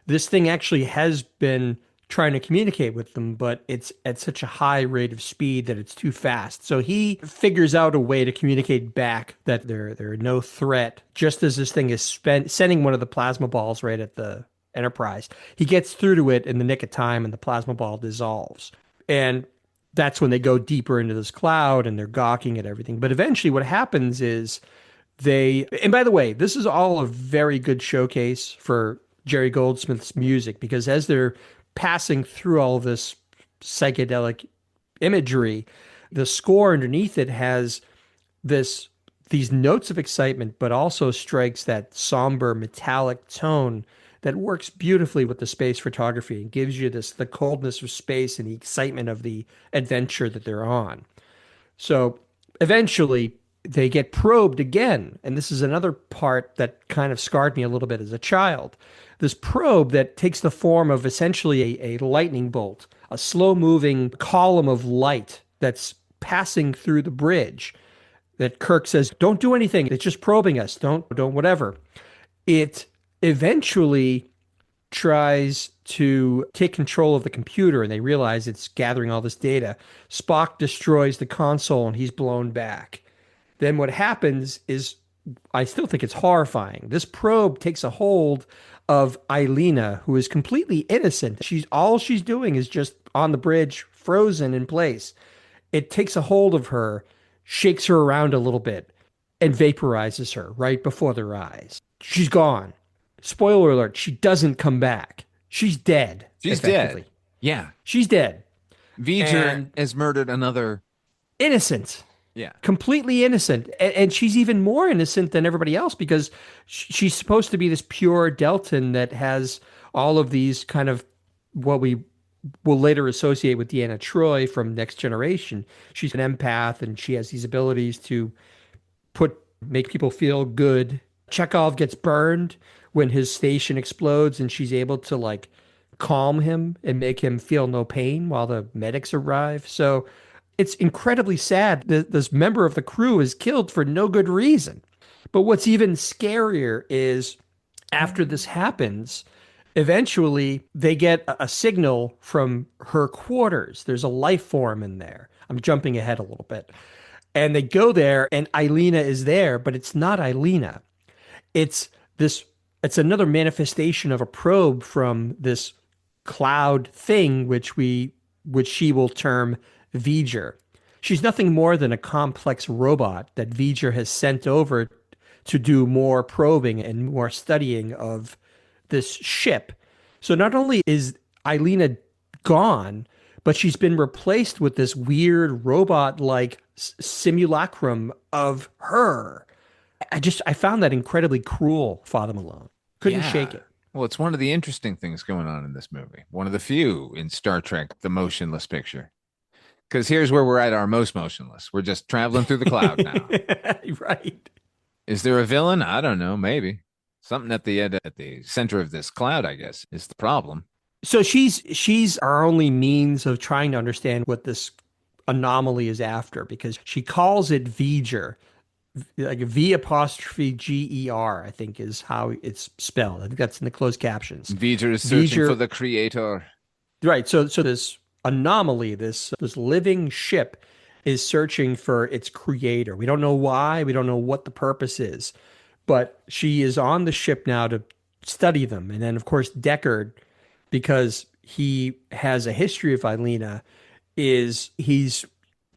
this thing actually has been trying to communicate with them, but it's at such a high rate of speed that it's too fast. So he figures out a way to communicate back that they're no threat, just as this thing is sending one of the plasma balls right at the Enterprise. He gets through to it in the nick of time, and the plasma ball dissolves. And that's when they go deeper into this cloud and they're gawking at everything. But eventually what happens is and by the way, this is all a very good showcase for Jerry Goldsmith's music, because as they're passing through all of this psychedelic imagery, the score underneath it has these notes of excitement, but also strikes that somber metallic tone that works beautifully with the space photography and gives you the coldness of space and the excitement of the adventure that they're on. So eventually they get probed again. And this is another part that kind of scarred me a little bit as a child. This probe that takes the form of essentially a lightning bolt, a slow moving column of light that's passing through the bridge, that Kirk says, don't do anything. It's just probing us. Don't whatever. It eventually tries to take control of the computer, and they realize it's gathering all this data. Spock destroys the console and he's blown back. Then what happens is, I still think it's horrifying. This probe takes a hold of Ilia, who is completely innocent. All she's doing is just on the bridge, frozen in place. It takes a hold of her, shakes her around a little bit, and vaporizes her right before their eyes. She's gone. Spoiler alert, she doesn't come back. She's dead.
She's dead. Yeah.
She's dead.
Voyager has murdered another.
Innocent.
Yeah.
Completely innocent. And she's even more innocent than everybody else, because she's supposed to be this pure Deltan that has all of these kind of what we will later associate with Deanna Troi from Next Generation. She's an empath, and she has these abilities to make people feel good. Chekhov gets burned when his station explodes, and she's able to like calm him and make him feel no pain while the medics arrive. So it's incredibly sad that this member of the crew is killed for no good reason. But what's even scarier is, after this happens, eventually they get a signal from her quarters. There's a life form in there. I'm jumping ahead a little bit. And they go there, and Ilia is there, but it's not Ilia. It's another manifestation of a probe from this cloud thing, which she will term Voyager. She's nothing more than a complex robot that Voyager has sent over to do more probing and more studying of this ship. So not only is Ilina gone, but she's been replaced with this weird robot-like simulacrum of her. I found that incredibly cruel, Father Malone. Couldn't shake
Yeah.
it.
Well, it's one of the interesting things going on in this movie. One of the few in Star Trek, the motionless picture. Because here's where we're at our most motionless. We're just traveling through the cloud now.
Right.
Is there a villain? I don't know. Maybe something at the end, at the center of this cloud, I guess, is the problem.
So she's our only means of trying to understand what this anomaly is after, because she calls it Voyager, like V apostrophe G-E-R, I think is how it's spelled. I think that's in the closed captions.
V'ger is searching
Voyager,
for the creator.
right. So this anomaly, this living ship is searching for its creator. We don't know why, we don't know what the purpose is, but she is on the ship now to study them. And then of course Deckard, because he has a history of Ilina, he's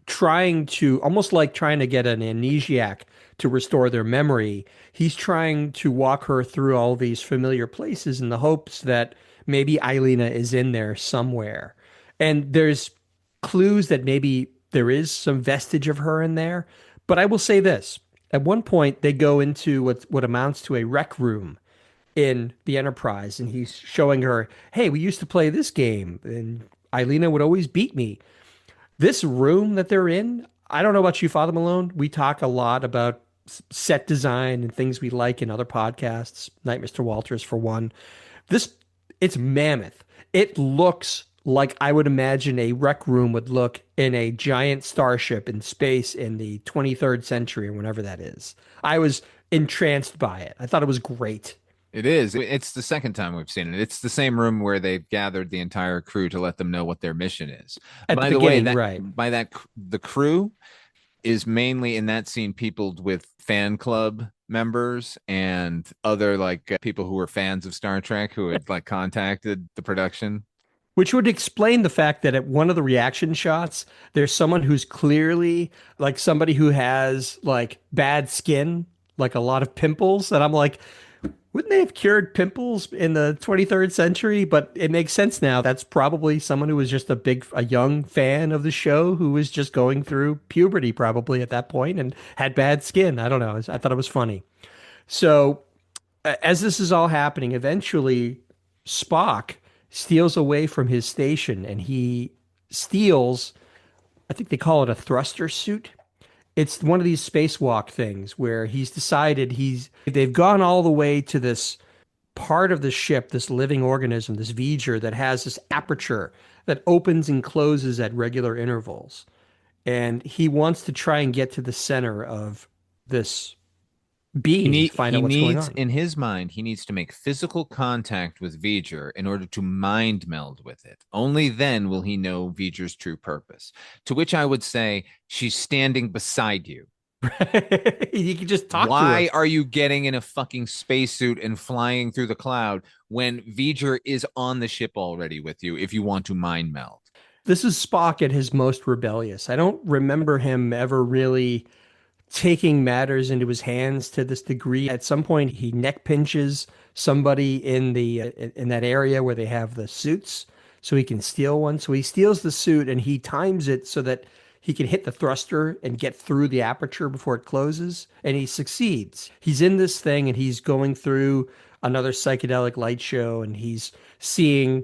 trying to, almost like trying to get an amnesiac to restore their memory. He's trying to walk her through all these familiar places in the hopes that maybe Ilina is in there somewhere. And there's clues that maybe there is some vestige of her in there. But I will say this. At one point, they go into what amounts to a rec room in the Enterprise, and he's showing her, hey, we used to play this game, and Ilina would always beat me. This room that they're in, I don't know about you, Father Malone. We talk a lot about set design and things we like in other podcasts, Night Mr. Walters for one. This, it's mammoth. It looks like I would imagine a rec room would look in a giant starship in space in the 23rd century or whenever that is. I was entranced by it. I thought it was great.
It is. It's the second time we've seen it. It's the same room where they've gathered the entire crew to let them know what their mission is.
At
By
the
the way,
beginning,
that
right.
by that the crew is mainly in that scene peopled with fan club members and other like people who were fans of Star Trek who had like contacted the production.
Which would explain the fact that at one of the reaction shots, there's someone who's clearly like somebody who has like bad skin, like a lot of pimples. And I'm like, wouldn't they have cured pimples in the 23rd century? But it makes sense now. That's probably someone who was just a young fan of the show who was just going through puberty probably at that point and had bad skin. I don't know. I thought it was funny. So as this is all happening, eventually Spock steals away from his station and he steals, I think they call it a thruster suit. It's one of these spacewalk things where he's decided they've gone all the way to this part of the ship, this living organism, this Voyager that has this aperture that opens and closes at regular intervals. And he wants to try and get to the center of this being to find
He
out what's going
needs
on.
in his mind he needs to make physical contact with V'ger in order to mind meld with it. Only then will he know V'ger's true purpose. To which I would say she's standing beside you.
You can just talk to
Why
her.
are you getting in a fucking spacesuit and flying through the cloud when V'ger is on the ship already with you if you want to mind meld?
This is Spock at his most rebellious. I don't remember him ever really taking matters into his hands to this degree. At some point, he neck pinches somebody in that area where they have the suits, so he can steal one. So he steals the suit and he times it so that he can hit the thruster and get through the aperture before it closes, and he succeeds. He's in this thing and he's going through another psychedelic light show, and he's seeing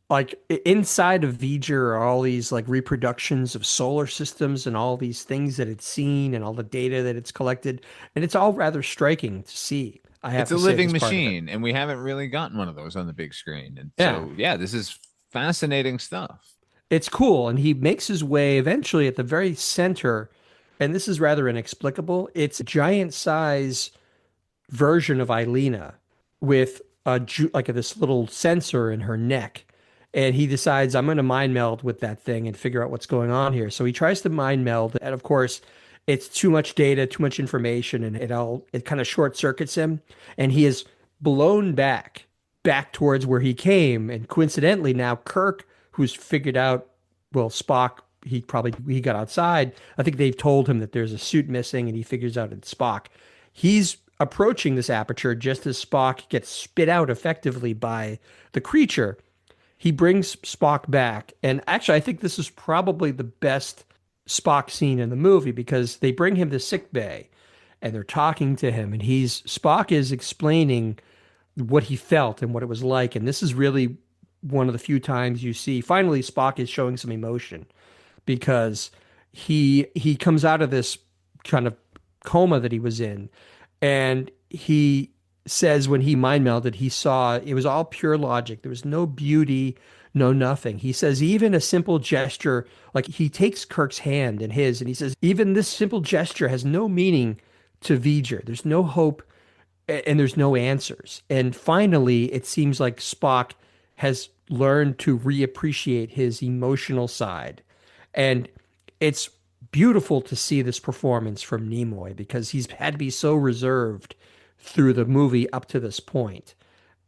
like inside of Voyager are all these like reproductions of solar systems and all these things that it's seen and all the data that it's collected. And it's all rather striking to see. I have
It's a
to say
living
this part of it.
machine, and we haven't really gotten one of those on the big screen. And
Yeah,
so, yeah, this is fascinating stuff.
it's cool. And he makes his way eventually at the very center. And this is rather inexplicable. It's a giant size version of Ilina with like this little sensor in her neck. And he decides, I'm going to mind meld with that thing and figure out what's going on here. So he tries to mind meld. And of course, it's too much data, too much information, and it kind of short circuits him. And he is blown back towards where he came. And coincidentally, now Kirk, who's figured out, well, Spock, he got outside. I think they've told him that there's a suit missing, and he figures out it's Spock. He's approaching this aperture just as Spock gets spit out effectively by the creature. He brings Spock back. And actually, I think this is probably the best Spock scene in the movie because they bring him to sick bay and they're talking to him. And Spock is explaining what he felt and what it was like. And this is really one of the few times you see finally Spock is showing some emotion because he comes out of this kind of coma that he was in, and he says when he mind melded, he saw it was all pure logic. There was no beauty, no nothing. He says even a simple gesture, like he takes Kirk's hand in his, and he says even this simple gesture has no meaning to V'ger. There's no hope and there's no answers. And finally, it seems like Spock has learned to reappreciate his emotional side. And it's beautiful to see this performance from Nimoy because he's had to be so reserved through the movie up to this point.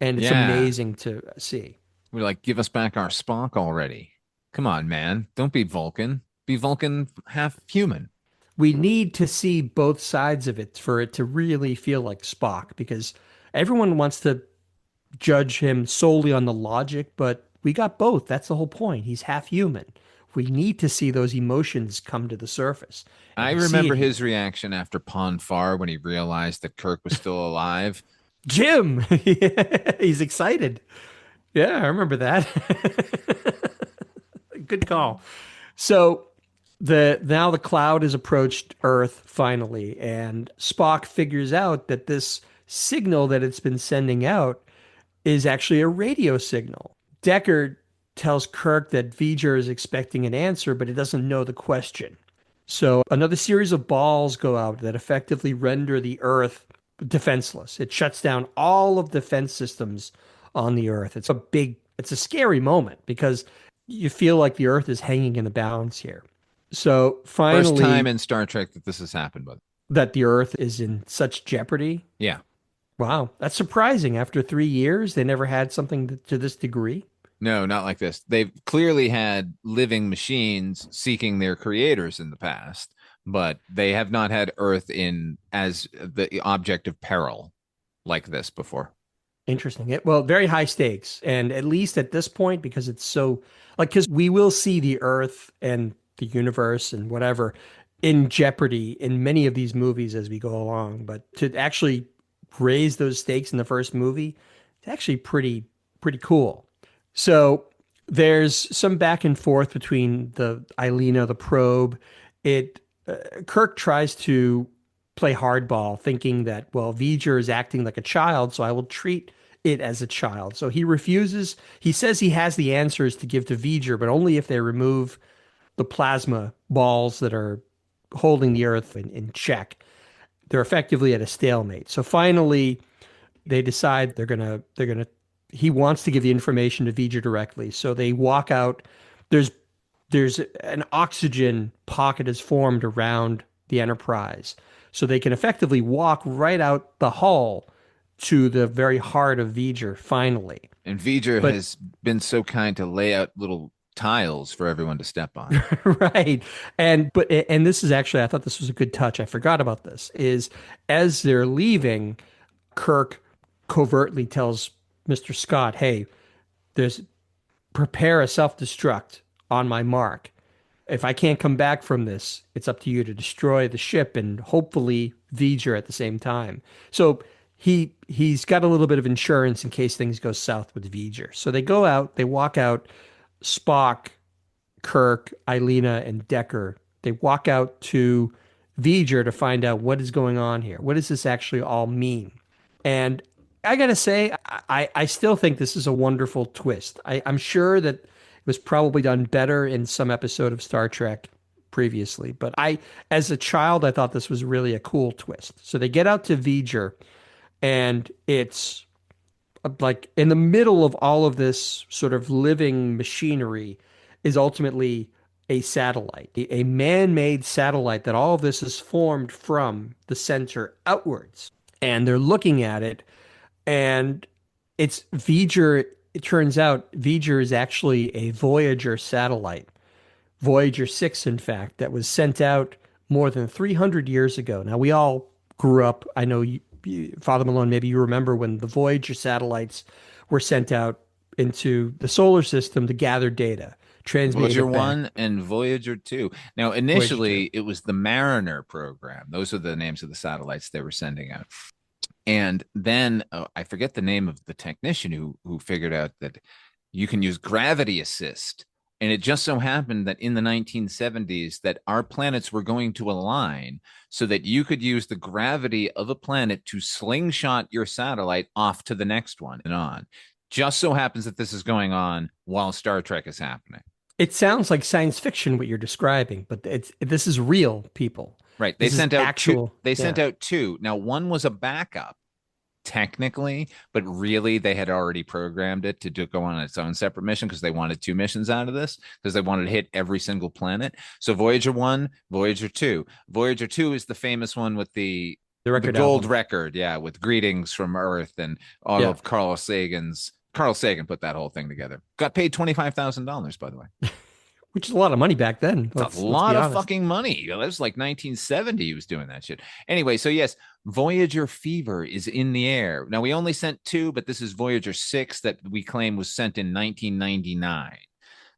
And it's
Yeah.
amazing to see.
We're like, give us back our Spock already. Come on, man. Don't be Vulcan. Be Vulcan half human.
We need to see both sides of it for it to really feel like Spock because everyone wants to judge him solely on the logic, but we got both. That's the whole point. He's half human. We need to see those emotions come to the surface. And
I
we see
remember
it here.
his reaction after Pon farr when he realized that Kirk was still alive.
Jim, he's excited. Yeah, I remember that. Good call. So now the cloud has approached Earth finally, and Spock figures out that this signal that it's been sending out is actually a radio signal. Deckard tells Kirk that V'ger is expecting an answer, but he doesn't know the question. So another series of balls go out that effectively render the Earth defenseless. It shuts down all of the defense systems on the Earth. It's a scary moment because you feel like the Earth is hanging in the balance here. So
First time
finally,
in Star Trek that this has happened, but
that the Earth is in such jeopardy.
yeah.
Wow, that's surprising. After 3 years, they never had something to this degree.
No, not like this. They've clearly had living machines seeking their creators in the past, but they have not had Earth in as the object of peril like this before.
Interesting. Well, very high stakes. And at least at this point, because it's so like, because we will see the Earth and the universe and whatever in jeopardy in many of these movies as we go along. But to actually raise those stakes in the first movie, it's actually pretty cool. So there's some back and forth between the Ilia, the probe. Kirk tries to play hardball, thinking that, well, V'ger is acting like a child, so I will treat it as a child. So he refuses. He says he has the answers to give to V'ger, but only if they remove the plasma balls that are holding the Earth in check. They're effectively at a stalemate. So finally, they decide they're gonna. He wants to give the information to V'ger directly. So they walk out. There's an oxygen pocket is formed around the Enterprise. So they can effectively walk right out the hull to the very heart of V'ger finally.
And V'ger
But
has been so kind to lay out little tiles for everyone to step on.
right. And this is actually I thought this was a good touch. I forgot about this. Is as they're leaving, Kirk covertly tells Mr. Scott, "Hey, there's prepare a self-destruct on my mark. If I can't come back from this, it's up to you to destroy the ship and hopefully V'ger at the same time." So he's got a little bit of insurance in case things go south with V'ger. So they go out, they walk out, Spock, Kirk, Ilia, and Decker. They walk out to V'ger to find out what is going on here. What does this actually all mean? And I gotta say, I still think this is a wonderful twist. I'm sure that it was probably done better in some episode of Star Trek previously, but as a child, I thought this was really a cool twist. So they get out to V'ger, and it's like in the middle of all of this sort of living machinery is ultimately a satellite, a man-made satellite that all of this is formed from the center outwards. And they're looking at it, and it's V'ger. It turns out V'ger is actually a Voyager satellite, Voyager 6, in fact, that was sent out more than 300 years ago. Now, we all grew up, I know Father Malone, maybe you remember when the Voyager satellites were sent out into the solar system to gather data, transmitting
Voyager
it back.
1 and Voyager 2. Now,
Voyager 2.
initially, it was the Mariner program. Those are the names of the satellites they were sending out. And then I forget the name of the technician who figured out that you can use gravity assist. And it just so happened that in the 1970s that our planets were going to align so that you could use the gravity of a planet to slingshot your satellite off to the next one and on. Just so happens that this is going on while Star Trek is happening.
It sounds like science fiction what you're describing, but this is real, people.
Right. They
This is
sent out
actual.
two. They
Yeah.
sent out two. Now, one was a backup, technically, but really they had already programmed it to go on its own separate mission because they wanted two missions out of this because they wanted to hit every single planet. So Voyager 1, Voyager 2. Voyager 2 is the famous one with the
Record
gold
album.
record, yeah, with greetings from Earth and all
Yeah.
of Carl Sagan's. Carl Sagan put that whole thing together. Got paid $25,000, by the way.
Which is a lot of money back then.
It's a lot of fucking money. That was like 1970 he was doing that shit. Anyway, so yes, Voyager fever is in the air. Now, we only sent two, but this is Voyager 6 that we claim was sent in 1999.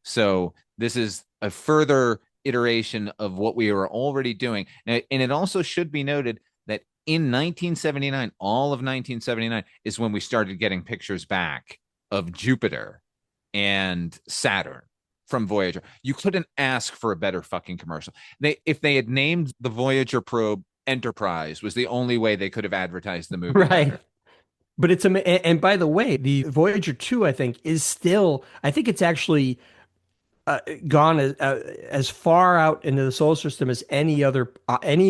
So this is a further iteration of what we were already doing. Now, and it also should be noted that in 1979, all of 1979 is when we started getting pictures back of Jupiter and Saturn from Voyager. You couldn't ask for a better fucking commercial. If they had named the Voyager probe Enterprise was the only way they could have advertised the movie.
Right.
better.
But and by the way, the Voyager 2, I think, is still, I think it's actually gone as far out into the solar system as any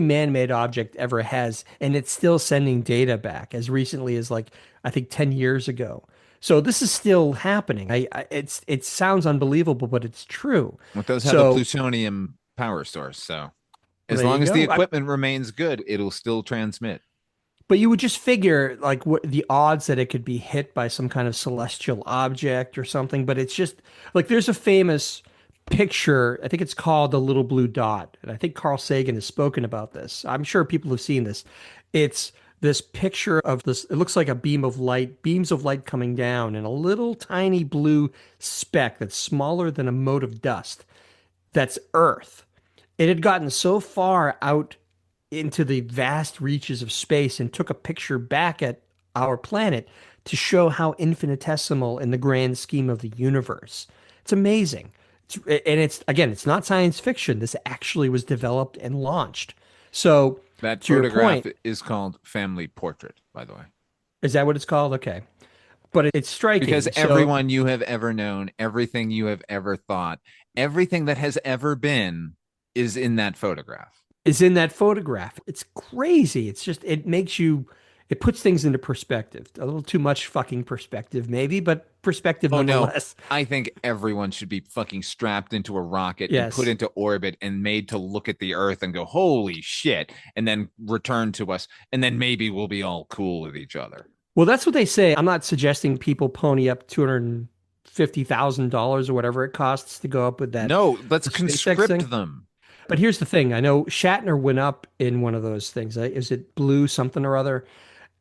man-made object ever has, and it's still sending data back as recently as like I think 10 years ago. So this is still happening. It sounds unbelievable, but it's true.
It does have
So-
a plutonium power source, so as
There
long
you
as the
go.
equipment remains good, it'll still transmit.
But you would just figure like what the odds that it could be hit by some kind of celestial object or something. But it's just like there's a famous picture. I think it's called The Little Blue Dot. And I think Carl Sagan has spoken about this. I'm sure people have seen this. It's this picture of this. It looks like a beams of light coming down and a little tiny blue speck that's smaller than a mote of dust. That's Earth. It had gotten so far out into the vast reaches of space and took a picture back at our planet to show how infinitesimal in the grand scheme of the universe. It's amazing. It's not science fiction. This actually was developed and launched. So
That
to your
photograph
point,
is called Family Portrait, by the way.
is that what it's called? Okay. But it's striking.
Because
So-
everyone you have ever known, everything you have ever thought, everything that has ever been is in that photograph.
is in that photograph. It's crazy. It's just, it puts things into perspective. A little too much fucking perspective, maybe, but perspective
Oh no,
nonetheless.
I think everyone should be fucking strapped into a rocket and
Yes.
put into orbit and made to look at the Earth and go, holy shit, and then return to us. And then maybe we'll be all cool with each other.
Well, that's what they say. I'm not suggesting people pony up $250,000 or whatever it costs to go up with that.
No, let's
the SpaceX
conscript
thing?
them.
But here's the thing. I know Shatner went up in one of those things. Is it Blue something or other?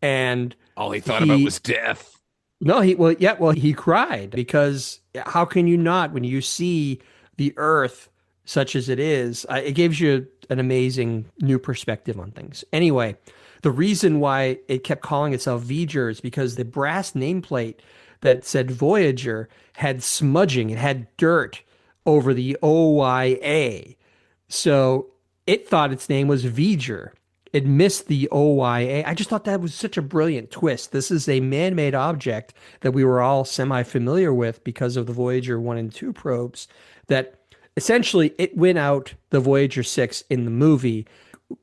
And
All he thought about was death.
no, he cried because how can you not when you see the Earth such as it is? It gives you an amazing new perspective on things. Anyway, the reason why it kept calling itself Voyager is because the brass nameplate that said Voyager had smudging. It had dirt over the OYA. So it thought its name was Voyager. It missed the OYA. I just thought that was such a brilliant twist. This is a man-made object that we were all semi-familiar with because of the Voyager 1 and 2 probes that essentially it went out the Voyager 6 in the movie.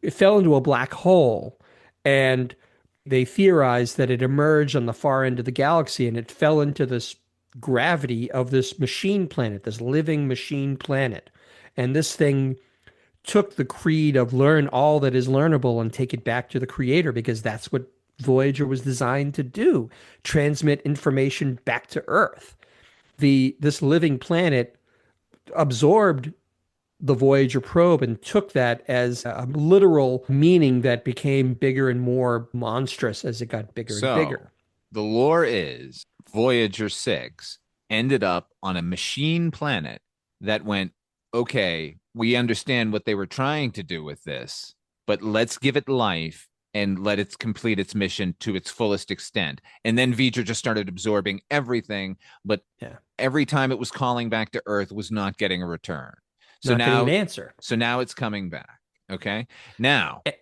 It fell into a black hole and they theorized that it emerged on the far end of the galaxy and it fell into this gravity of this machine planet, this living machine planet. And this thing took the creed of learn all that is learnable and take it back to the creator because that's what Voyager was designed to do, transmit information back to Earth. This living planet absorbed the Voyager probe and took that as a literal meaning that became bigger and more monstrous as it got bigger and
So
bigger.
the lore is Voyager 6 ended up on a machine planet that went, okay, we understand what they were trying to do with this, but let's give it life and let it complete its mission to its fullest extent. And then V'ger just started absorbing everything, but
Yeah.
every time it was calling back to Earth was not getting a return. So
Not getting an
now,
answer.
so now it's coming back. Okay. Now,
Eh,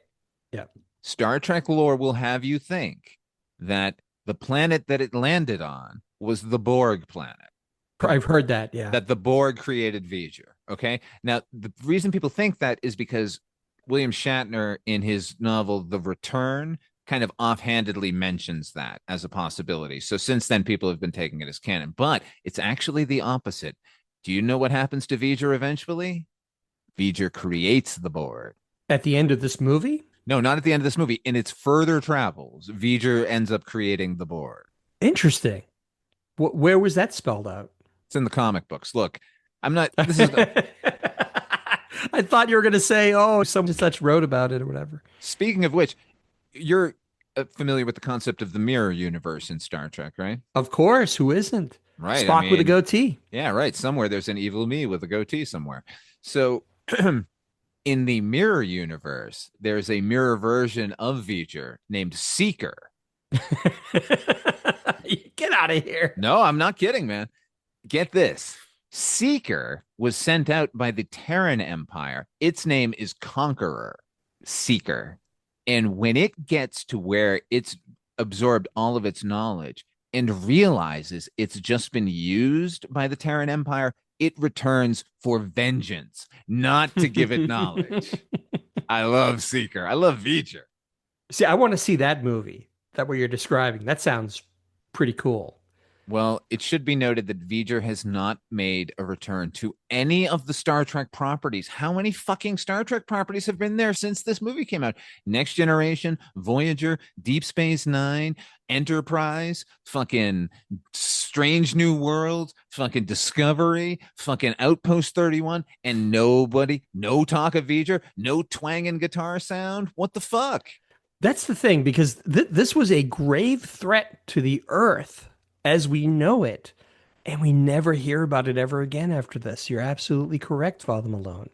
Yeah.
Star Trek lore will have you think that the planet that it landed on was the Borg planet,
I've heard that. Yeah.
that the Borg created V'ger. Okay. Now, the reason people think that is because William Shatner, in his novel The Return, kind of offhandedly mentions that as a possibility. So since then, people have been taking it as canon, but it's actually the opposite. Do you know what happens to V'ger eventually? V'ger creates the Borg.
At the end of this movie?
No, not at the end of this movie. In its further travels, V'ger ends up creating the Borg.
Interesting. Where was that spelled out?
It's in the comic books. Look, I'm not. This is
I thought you were going to say, oh, someone such wrote about it or whatever.
speaking of which, you're familiar with the concept of the mirror universe in Star Trek, right?
Of course. Who isn't?
Right.
Spock with a goatee.
Yeah, right. Somewhere there's an evil me with a goatee somewhere. So in the mirror universe, there's a mirror version of V'ger named Seeker.
Get out of here.
No, I'm not kidding, man. Get this. Seeker was sent out by the Terran Empire. Its name is Conqueror. Seeker. And when it gets to where it's absorbed all of its knowledge and realizes it's just been used by the Terran Empire, it returns for vengeance, not to give it knowledge. I love Seeker. I love V'ger.
See, I want to see that movie, that what you're describing. That sounds pretty cool.
Well, it should be noted that V'ger has not made a return to any of the Star Trek properties. How many fucking Star Trek properties have been there since this movie came out? Next Generation, Voyager, Deep Space Nine, Enterprise, fucking Strange New Worlds, fucking Discovery, fucking Outpost 31, and nobody, no talk of V'ger, no twanging guitar sound. What the fuck?
That's the thing, because this was a grave threat to the Earth as we know it. And we never hear about it ever again after this. You're absolutely correct, Father Malone.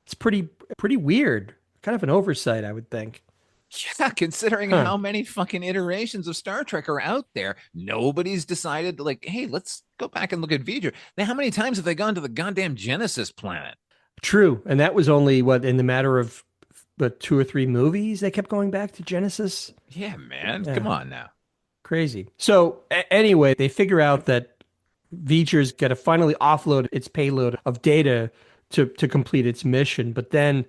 It's pretty weird. Kind of an oversight, I would think.
Yeah, considering
Huh.
how many fucking iterations of Star Trek are out there, nobody's decided, like, hey, let's go back and look at V'ger. Now, how many times have they gone to the goddamn Genesis planet?
True. And that was only, what, in the matter of but 2 or 3 movies they kept going back to Genesis?
Yeah, man.
Yeah.
Come on now.
Crazy. So anyway, they figure out that V'ger's got to finally offload its payload of data to complete its mission. But then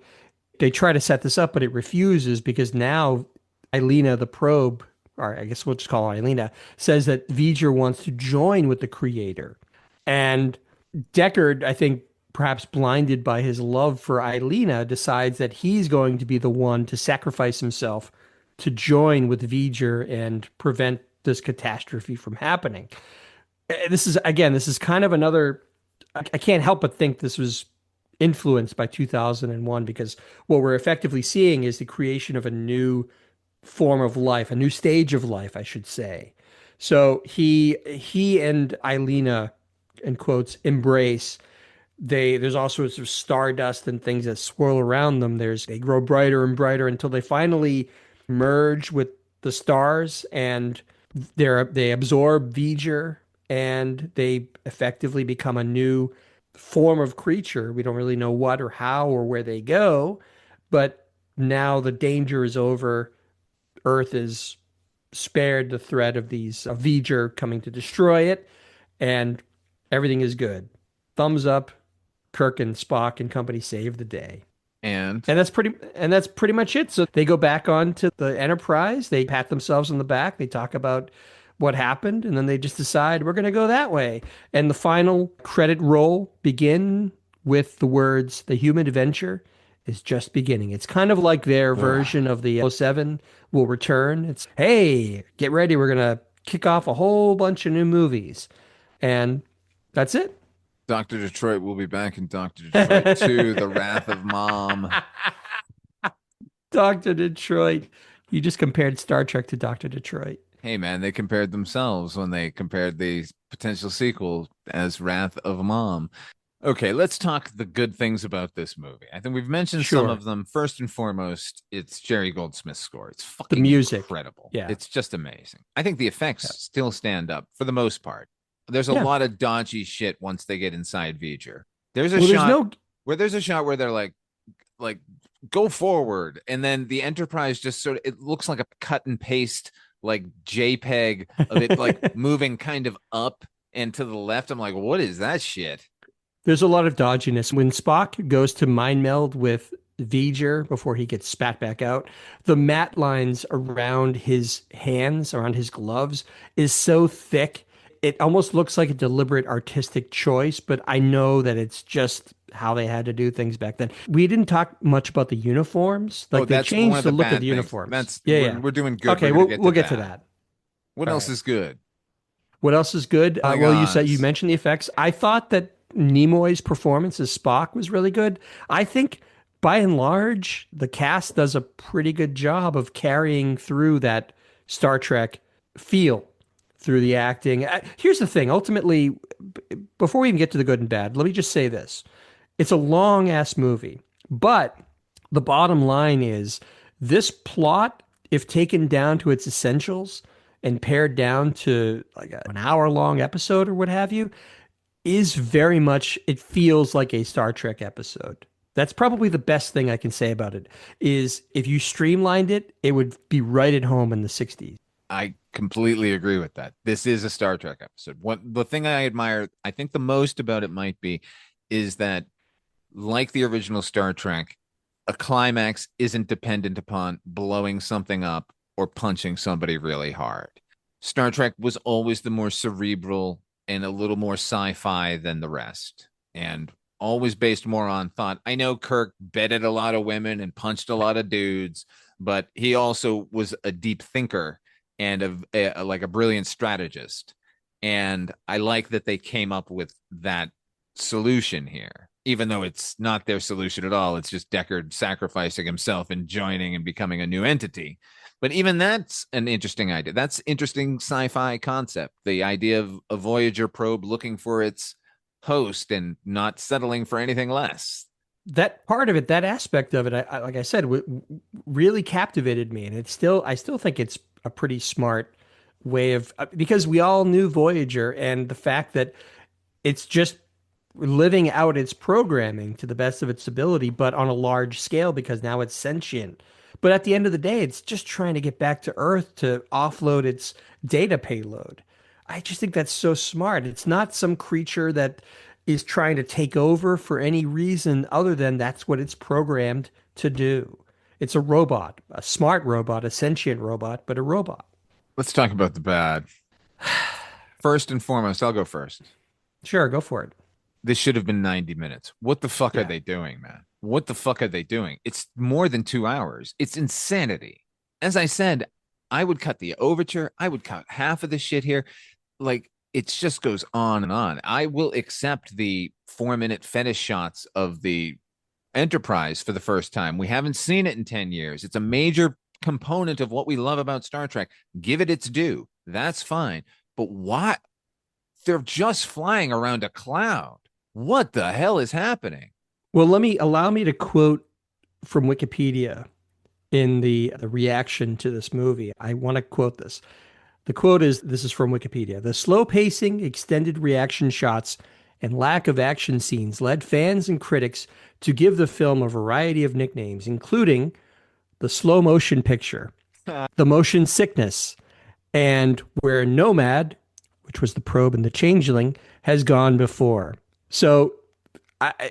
they try to set this up, but it refuses because now Ilia, the probe, or I guess we'll just call her Ilia, says that V'ger wants to join with the creator. And Deckard, I think, perhaps blinded by his love for Ilia, decides that he's going to be the one to sacrifice himself to join with V'ger and prevent this catastrophe from happening. This is kind of another, I can't help but think this was influenced by 2001, because what we're effectively seeing is the creation of a new form of life, a new stage of life, I should say. So he and Ilia, in quotes, embrace. There's all sorts of stardust and things that swirl around them. They grow brighter and brighter until they finally merge with the stars, and they absorb V'ger, and they effectively become a new form of creature. We don't really know what or how or where they go, but now the danger is over. Earth is spared the threat of of V'ger coming to destroy it, and everything is good. Thumbs up. Kirk and Spock and company save the day.
And
that's pretty much it. So they go back on to the Enterprise. They pat themselves on the back. They talk about what happened, and then they just decide we're going to go that way. And the final credit roll begin with the words, "The human adventure is just beginning." It's kind of like their version of the 07 will return. It's, hey, get ready. We're going to kick off a whole bunch of new movies. And that's it.
Dr. Detroit will be back in Dr. Detroit 2, The Wrath of Mom.
Dr. Detroit. You just compared Star Trek to Dr. Detroit.
Hey, man, they compared themselves when they compared the potential sequel as Wrath of Mom. Okay, let's talk the good things about this movie. I think we've mentioned some
Sure.
of them. First and foremost, it's Jerry Goldsmith's score. It's
The
fucking
music.
incredible.
Yeah.
It's just amazing. I think the effects
Yeah.
still stand up for the most part. There's a
Yeah.
lot of dodgy shit once they get inside Voyager. There's a
Well,
shot where they're like go forward, and then the Enterprise just sort of, it looks like a cut and paste like JPEG of it like moving kind of up and to the left. I'm like, what is that shit?
there's a lot of dodginess. When Spock goes to mind meld with V'ger before he gets spat back out, the matte lines around his hands, around his gloves, is so thick. It almost looks like a deliberate artistic choice, but I know that it's just how they had to do things back then. We didn't talk much about the uniforms. Like they
That's one
changed
of
the
the
look of
bad
the
things.
uniforms.
That's
Yeah, yeah.
we're doing good.
Okay,
We're
we'll
gonna
get to that.
What
All
else
right.
is good?
What else is good? Well, you
Klingons.
mentioned the effects. I thought that Nimoy's performance as Spock was really good. I think by and large, the cast does a pretty good job of carrying through that Star Trek feel through the acting. Here's the thing. Ultimately, before we even get to the good and bad, let me just say this. It's a long ass movie, but the bottom line is this plot, if taken down to its essentials and pared down to like an hour long episode or what have you, is very much, it feels like a Star Trek episode. That's probably the best thing I can say about it is if you streamlined it, it would be right at home in the 60s.
I completely agree with that. This is a Star Trek episode. What the thing I admire, I think the most about it might be, is that like the original Star Trek, a climax isn't dependent upon blowing something up or punching somebody really hard. Star Trek was always the more cerebral and a little more sci-fi than the rest, and always based more on thought. I know Kirk bedded a lot of women and punched a lot of dudes, but he also was a deep thinker and like a brilliant strategist. And I like that they came up with that solution here, even though it's not their solution at all. It's just Deckard sacrificing himself and joining and becoming a new entity. But even that's an interesting idea. That's interesting sci-fi concept. The idea of a Voyager probe looking for its host and not settling for anything less.
That part of it, that aspect of it, like I said, really captivated me, and I still think it's a pretty smart way of because we all knew Voyager, and the fact that it's just living out its programming to the best of its ability, but on a large scale because now it's sentient. But at the end of the day, it's just trying to get back to Earth to offload its data payload. I just think that's so smart. It's not some creature that is trying to take over for any reason other than that's what it's programmed to do. It's a robot, a smart robot, a sentient robot, but a robot.
Let's talk about the bad. First and foremost, I'll go first.
Sure, go for it.
This should have been 90 minutes. What the fuck are
Yeah.
they doing, man? What the fuck are they doing? It's more than 2 hours. It's insanity. As I said, I would cut the overture. I would cut half of the shit here. Like, it just goes on and on. I will accept the 4-minute fetish shots of the Enterprise for the first time. We haven't seen it in 10 years. It's a major component of what we love about Star Trek. Give it its due. That's fine. But why? They're just flying around a cloud. What the hell is happening?
Well, allow me to quote from Wikipedia in the reaction to this movie. I want to quote this. The quote is this is from Wikipedia. The slow pacing, extended reaction shots, and lack of action scenes led fans and critics to give the film a variety of nicknames, including the slow motion picture, the motion sickness, and where Nomad, which was the probe and the changeling, has gone before. So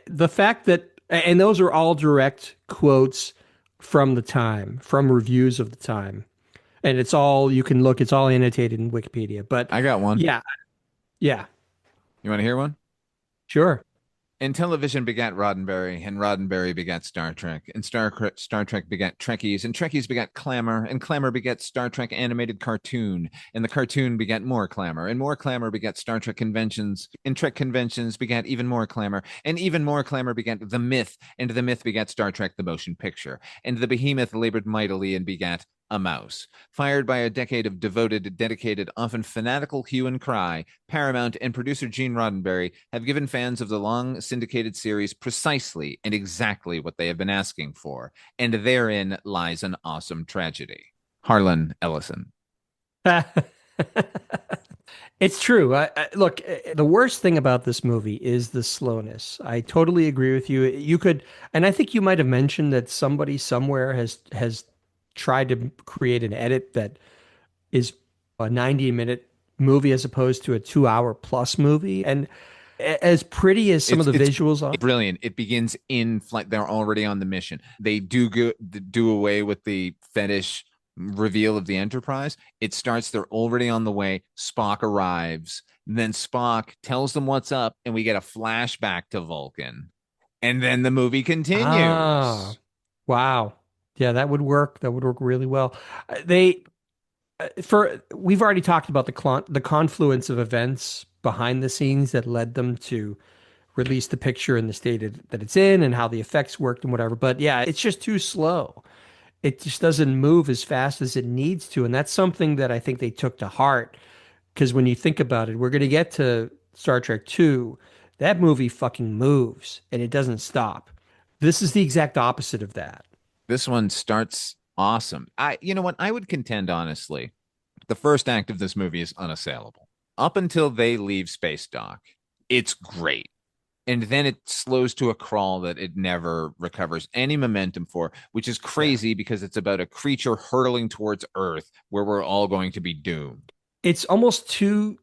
the fact that, and those are all direct quotes from the time, from reviews of the time. And it's all, you can look, it's all annotated in Wikipedia. But
I got one.
yeah, yeah,
You want to hear one?
sure.
And television begat Roddenberry, and Roddenberry begat Star Trek, and Star Trek begat Trekkies, and Trekkies begat clamor, and clamor begat Star Trek animated cartoon, and the cartoon begat more clamor, and more clamor begat Star Trek conventions, and Trek conventions begat even more clamor, and even more clamor begat the myth, and the myth begat Star Trek the motion picture, and the behemoth labored mightily and begat a mouse. Fired by a decade of devoted, dedicated, often fanatical hue and cry, Paramount and producer Gene Roddenberry have given fans of the long syndicated series precisely and exactly what they have been asking for, and therein lies an awesome tragedy. Harlan Ellison.
It's true. Look, the worst thing about this movie is the slowness. I totally agree with you. You could, and I think you might have mentioned that somebody somewhere has tried to create an edit that is a 90-minute movie as opposed to a 2 hour plus movie. And as pretty as some of the visuals are,
brilliant. It begins in flight. They're already on the mission. They do away with the fetish reveal of the Enterprise. It starts, they're already on the way. Spock arrives. Then Spock tells them what's up, and we get a flashback to Vulcan. And then the movie continues.
Ah, wow. Yeah, that would work. That would work really well. We've already talked about the confluence of events behind the scenes that led them to release the picture in the state that it's in and how the effects worked and whatever. But yeah, it's just too slow. It just doesn't move as fast as it needs to. And that's something that I think they took to heart. Because when you think about it, we're going to get to Star Trek 2. That movie fucking moves and it doesn't stop. This is the exact opposite of that.
This one starts awesome. You know what? I would contend, honestly, the first act of this movie is unassailable. Up until they leave Space Dock, it's great. And then it slows to a crawl that it never recovers any momentum for, which is crazy because it's about a creature hurtling towards Earth where we're all going to be doomed.
It's almost too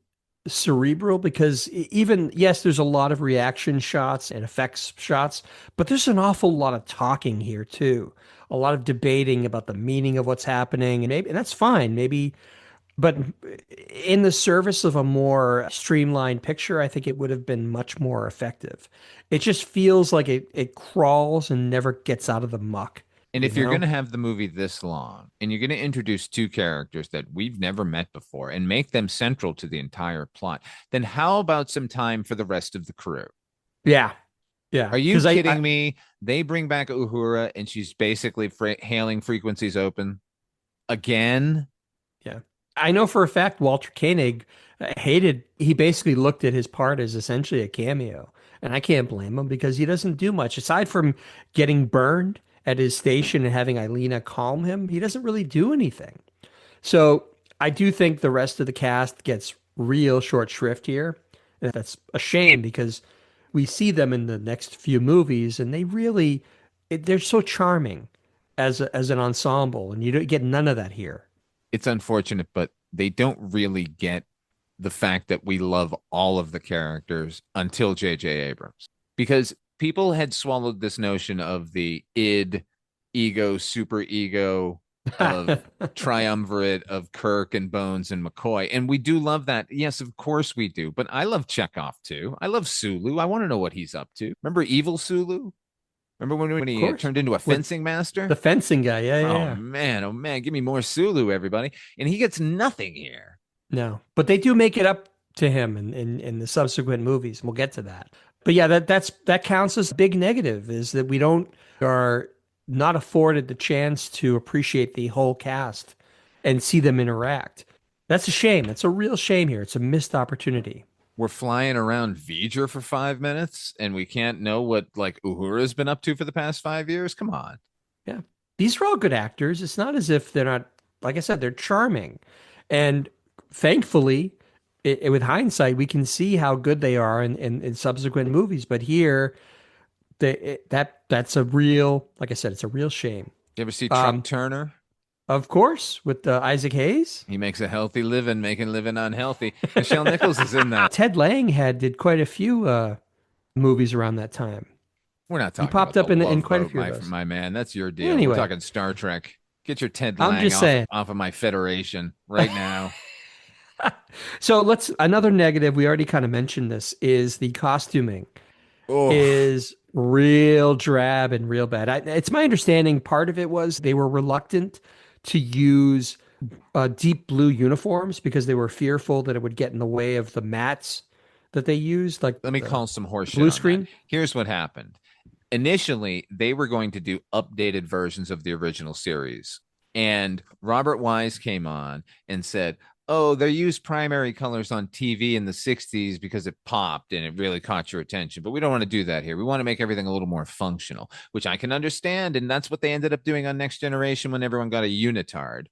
cerebral because even, yes, there's a lot of reaction shots and effects shots, but there's an awful lot of talking here too. A lot of debating about the meaning of what's happening, and that's fine. Maybe, but in the service of a more streamlined picture, I think it would have been much more effective. It just feels like it crawls and never gets out of the muck.
And if you're going to have the movie this long and you're going to introduce two characters that we've never met before and make them central to the entire plot, then how about some time for the rest of the crew?
Yeah. Yeah.
Are you kidding me? They bring back Uhura and she's basically hailing frequencies open again.
Yeah. I know for a fact Walter Koenig he basically looked at his part as essentially a cameo. And I can't blame him because he doesn't do much. Aside from getting burned at his station and having Ilia calm him, he doesn't really do anything. So I do think the rest of the cast gets real short shrift here. And that's a shame because we see them in the next few movies and they're so charming as an ensemble, and you don't get none of that here.
It's unfortunate, but they don't really get the fact that we love all of the characters until J.J. Abrams, because people had swallowed this notion of the id, ego, super ego, of triumvirate of Kirk and Bones and McCoy. And we do love that. Yes, of course we do. But I love Chekhov too. I love Sulu. I want to know what he's up to. Remember Evil Sulu? Remember when he turned into a fencing master?
The fencing guy. Yeah, yeah.
Oh, man. Oh, man. Give me more Sulu, everybody. And he gets nothing here.
No, but they do make it up to him in the subsequent movies. We'll get to that. But yeah, that counts as a big negative, is that we are not afforded the chance to appreciate the whole cast and see them interact. That's a shame. It's a real shame here. It's a missed opportunity.
We're flying around Voyager for 5 minutes and we can't know what like Uhura's been up to for the past 5 years. Come on.
Yeah. These are all good actors. It's not as if they're not, like I said, they're charming. And thankfully, with hindsight, we can see how good they are in subsequent movies. But here, that's a real, like I said, it's a real shame.
You ever see Truck Turner?
Of course, with Isaac Hayes.
He makes a healthy living, making living unhealthy. Michelle Nichols is in that.
Ted Lang did quite a few movies around that time.
We're not talking.
He popped
about
up in quite a few of those.
My man, that's your deal.
Anyway,
we're talking Star Trek. Get your Ted Lang off of my Federation right now.
So another negative, we already kind of mentioned this, is the costuming.
Oh,
is real drab and real bad. It's my understanding part of it was they were reluctant to use deep blue uniforms because they were fearful that it would get in the way of the mats that they used, like
let me
the
call some horseshit
blue
on that.
screen.
Here's what happened. Initially, they were going to do updated versions of the original series. And Robert Wise came on and said, "Oh, they used primary colors on TV in the 60s because it popped and it really caught your attention. But we don't want to do that here. We want to make everything a little more functional," which I can understand. And that's what they ended up doing on Next Generation when everyone got a unitard.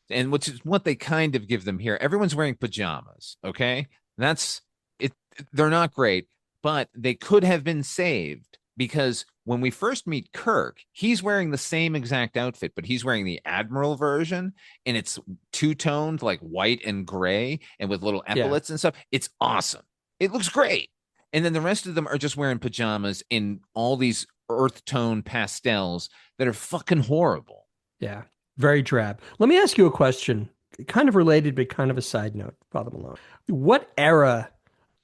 And which is what they kind of give them here. Everyone's wearing pajamas. Okay. That's it. They're not great, but they could have been saved because when we first meet Kirk, he's wearing the same exact outfit, but he's wearing the Admiral version and it's two-toned, like white and gray, and with little
Yeah.
epaulets and stuff. It's awesome. It looks great. And then the rest of them are just wearing pajamas in all these earth tone pastels that are fucking horrible.
Yeah. Very drab. Let me ask you a question, kind of related, but kind of a side note, Father Malone. What era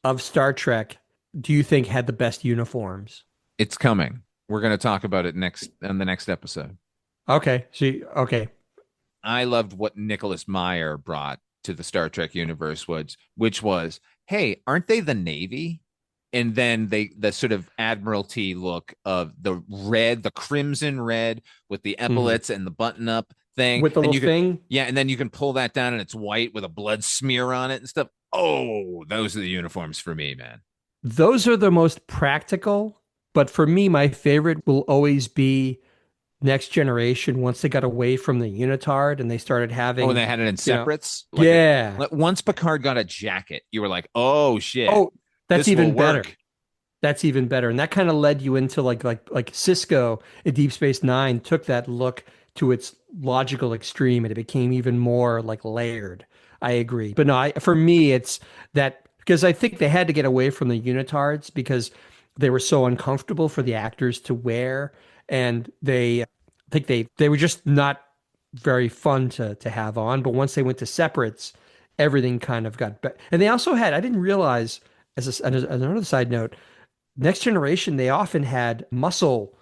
of Star Trek do you think had the best uniforms?
It's coming. We're going to talk about it next in the next episode.
Okay. Okay.
I loved what Nicholas Meyer brought to the Star Trek universe, which was, hey, aren't they the Navy? And then the sort of admiralty look of the red, the crimson red with the
Mhm.
epaulets and the button up thing.
With the
And
little
you could,
thing?
yeah, and then you can pull that down and it's white with a blood smear on it and stuff. Oh, those are the uniforms for me, man.
Those are the most practical, but for me, my favorite will always be Next Generation once they got away from the unitard and they started
Oh, and
having,
they had it in
you know,
separates.
yeah.
Once Picard got a jacket, you were like, oh shit,
Oh, that's
this will
even better.
work.
That's even better. And that kind of led you into like Cisco in Deep Space Nine took that look to its logical extreme and it became even more like layered. I agree. But no, for me it's that because I think they had to get away from the unitards because they were so uncomfortable for the actors to wear and I think they were just not very fun to have on. But once they went to separates, everything kind of got better. And they also had, I didn't realize as another side note, Next Generation, they often had muscle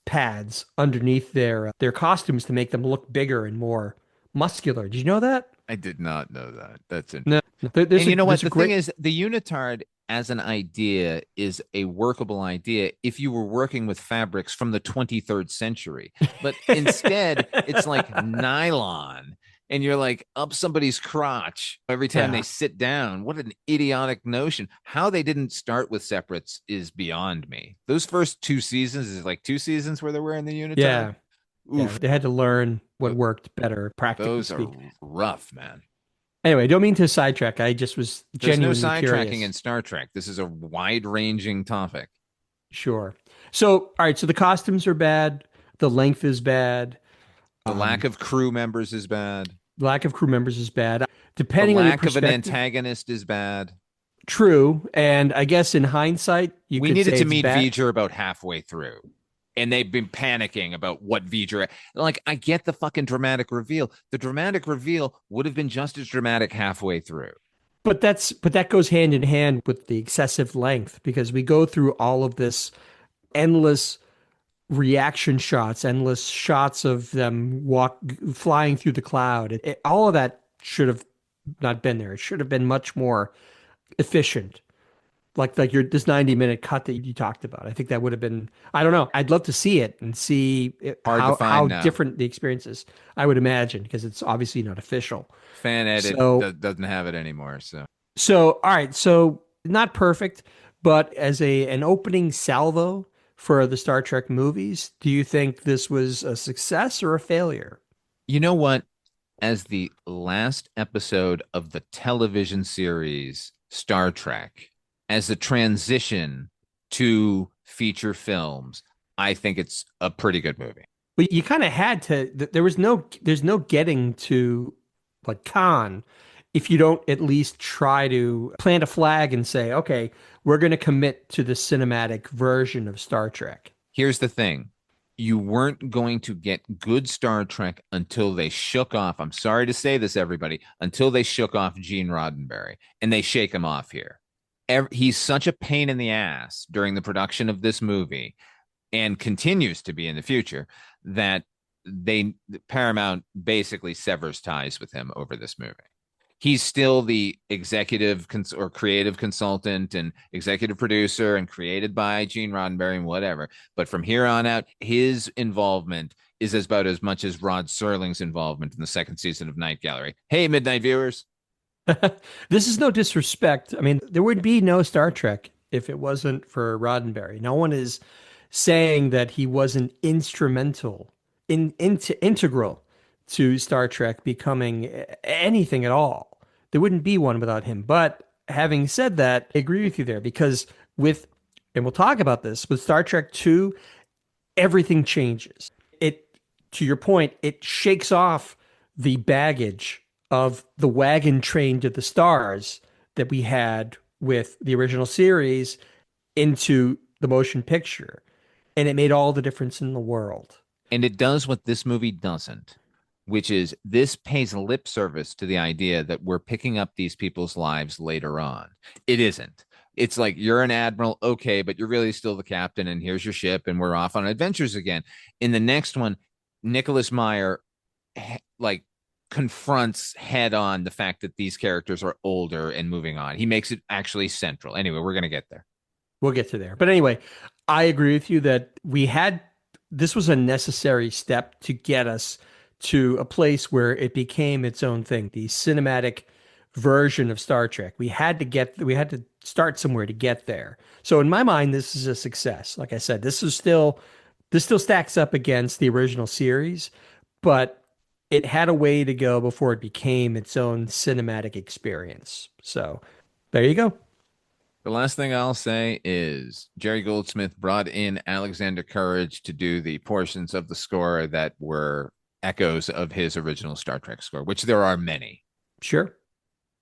pads underneath their costumes to make them look bigger and more muscular. Did you know that?
I did not know that. That's
No,
interesting.
no.
And you know what?
There's a
The thing
great
is, the unitard as an idea is a workable idea if you were working with fabrics from the 23rd century. But instead, it's like nylon, and you're like up somebody's crotch every time they
yeah.
sit down. What an idiotic notion. How they didn't start with separates is beyond me. Those first two seasons is like 2 seasons where they're wearing the unitard.
Yeah. Yeah.
Oof,
They had to learn what worked better, practically
those are
speaking.
rough, man.
Anyway, don't mean to sidetrack. I just was
There's no
genuinely
sidetracking in
curious.
Star Trek. This is a wide-ranging topic.
Sure. So, all right. So the costumes are bad. The length is bad.
The lack
Um,
of crew members is bad.
lack of crew members is bad.
The
Depending on your
lack of an
perspective,
antagonist is bad.
true. And I guess in hindsight, you
We
could
needed
say
to
it's
meet
bad.
Voyager about halfway through. And they've been panicking about what Voyager. Like, I get the fucking dramatic reveal. The dramatic reveal would have been just as dramatic halfway through.
But that goes hand in hand with the excessive length because we go through all of this endless reaction shots, endless shots of them flying through the cloud. All of that should have not been there. It should have been much more efficient. Like your this 90-minute cut that you talked about. I think that would have been, I don't know. I'd love to see it and see
Hard to
how
find now.
different the experience is. I would imagine because it's obviously not official.
Fan edit
So
doesn't have it anymore. So
all right, so not perfect, but as an opening salvo for the Star Trek movies, do you think this was a success or a failure?
you know what? As the last episode of the television series Star Trek, as a transition to feature films, I think it's a pretty good movie.
But you kind of had to. There's no getting to like Khan if you don't at least try to plant a flag and say, okay, we're going to commit to the cinematic version of Star Trek.
Here's the thing. You weren't going to get good Star Trek until they shook off. I'm sorry to say this, everybody, until they shook off Gene Roddenberry, and they shake him off here. He's such a pain in the ass during the production of this movie, and continues to be in the future, that Paramount basically severs ties with him over this movie. He's still the executive or creative consultant and executive producer, and created by Gene Roddenberry and whatever. But from here on out, his involvement is about as much as Rod Serling's involvement in the second season of Night Gallery. Hey, Midnight viewers.
This is no disrespect. I mean, there would be no Star Trek if it wasn't for Roddenberry. No one is saying that he wasn't instrumental, integral to Star Trek becoming anything at all. There wouldn't be one without him. But having said that, I agree with you there, because and we'll talk about this, with Star Trek 2, everything changes. To your point, it shakes off the baggage of the wagon train to the stars that we had with the original series into the motion picture. And it made all the difference in the world.
And it does what this movie doesn't, which is this pays lip service to the idea that we're picking up these people's lives later on. It isn't. It's like, you're an admiral, okay, but you're really still the captain, and here's your ship, and we're off on adventures again. In the next one, Nicholas Meyer confronts head on the fact that these characters are older and moving on. He makes it actually central. Anyway, we're going to get there.
We'll get to there. But anyway, I agree with you that this was a necessary step to get us to a place where it became its own thing, the cinematic version of Star Trek. We had to start somewhere to get there. So in my mind, this is a success. Like I said, this still stacks up against the original series, but it had a way to go before it became its own cinematic experience. So there you go.
The last thing I'll say is Jerry Goldsmith brought in Alexander Courage to do the portions of the score that were echoes of his original Star Trek score, which there are many.
Sure.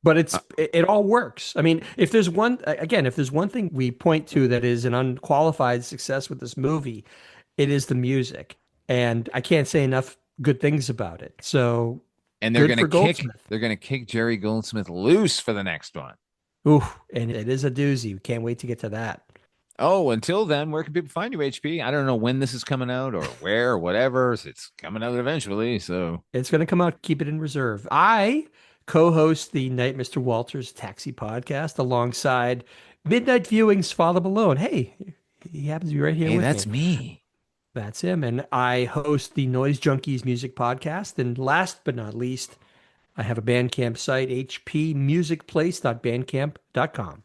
But it all works. I mean, if there's one thing we point to that is an unqualified success with this movie, it is the music. And I can't say enough good things about it. So,
and they're going to kick Jerry Goldsmith loose for the next one.
Ooh, and it is a doozy. We can't wait to get to that.
Oh, until then, where can people find you, HP? I don't know when this is coming out or where or whatever. It's coming out eventually, so
it's going to come out. Keep it in reserve. I co-host the Night Mr. Walters Taxi podcast alongside Midnight Viewing's Father Malone. Hey, he happens to be right here with me.
Hey, that's me.
That's him. And I host the Noise Junkies music podcast. And last but not least, I have a Bandcamp site, hpmusicplace.bandcamp.com.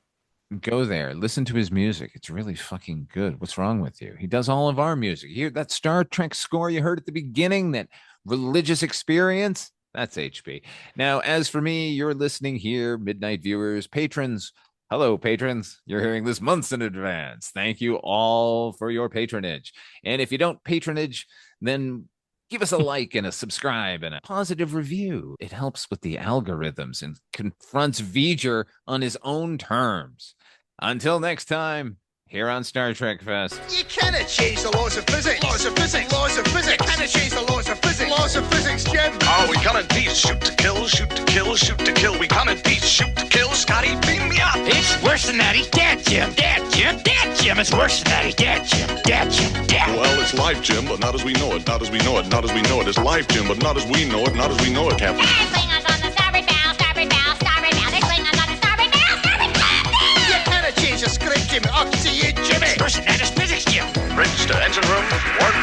Go there. Listen to his music. It's really fucking good. What's wrong with you? He does all of our music. You hear that Star Trek score you heard at the beginning, that religious experience? That's HP. Now, as for me, you're listening here, Midnight viewers, patrons. Hello, patrons. You're hearing this months in advance. Thank you all for your patronage. And if you don't patronage, then give us a like and a subscribe and a positive review. It helps with the algorithms and confronts Voyager on his own terms. Until next time, here on Star Trek Fest.
You cannot change the laws of physics. Laws of physics. Laws of physics. You cannot change the laws of physics. Laws of physics, Jim.
Oh, we cannot beat. Shoot to kill. Shoot to kill. Shoot to kill. We cannot beat. Shoot to kill. Scotty, beam me up.
It's worse than that. He's dead, Jim. Dead, Jim. Dead, Jim. It's worse than that. He's dead, Jim. Dead, Jim. Dead.
Well, it's life, Jim, but not as we know it. Not as we know it. Not as we know it. It's life, Jim, but not as we know it. Not as we know it, Captain.
There's Klingons on the starboard bow, starboard bow, starboard bow. There's Klingons on the starboard bow, starboard bow.
You cannot change the script, Jimmy. Up to you, Jimmy.
It's worse than that. It's physics, Jim.
Bridge to engine room. Work.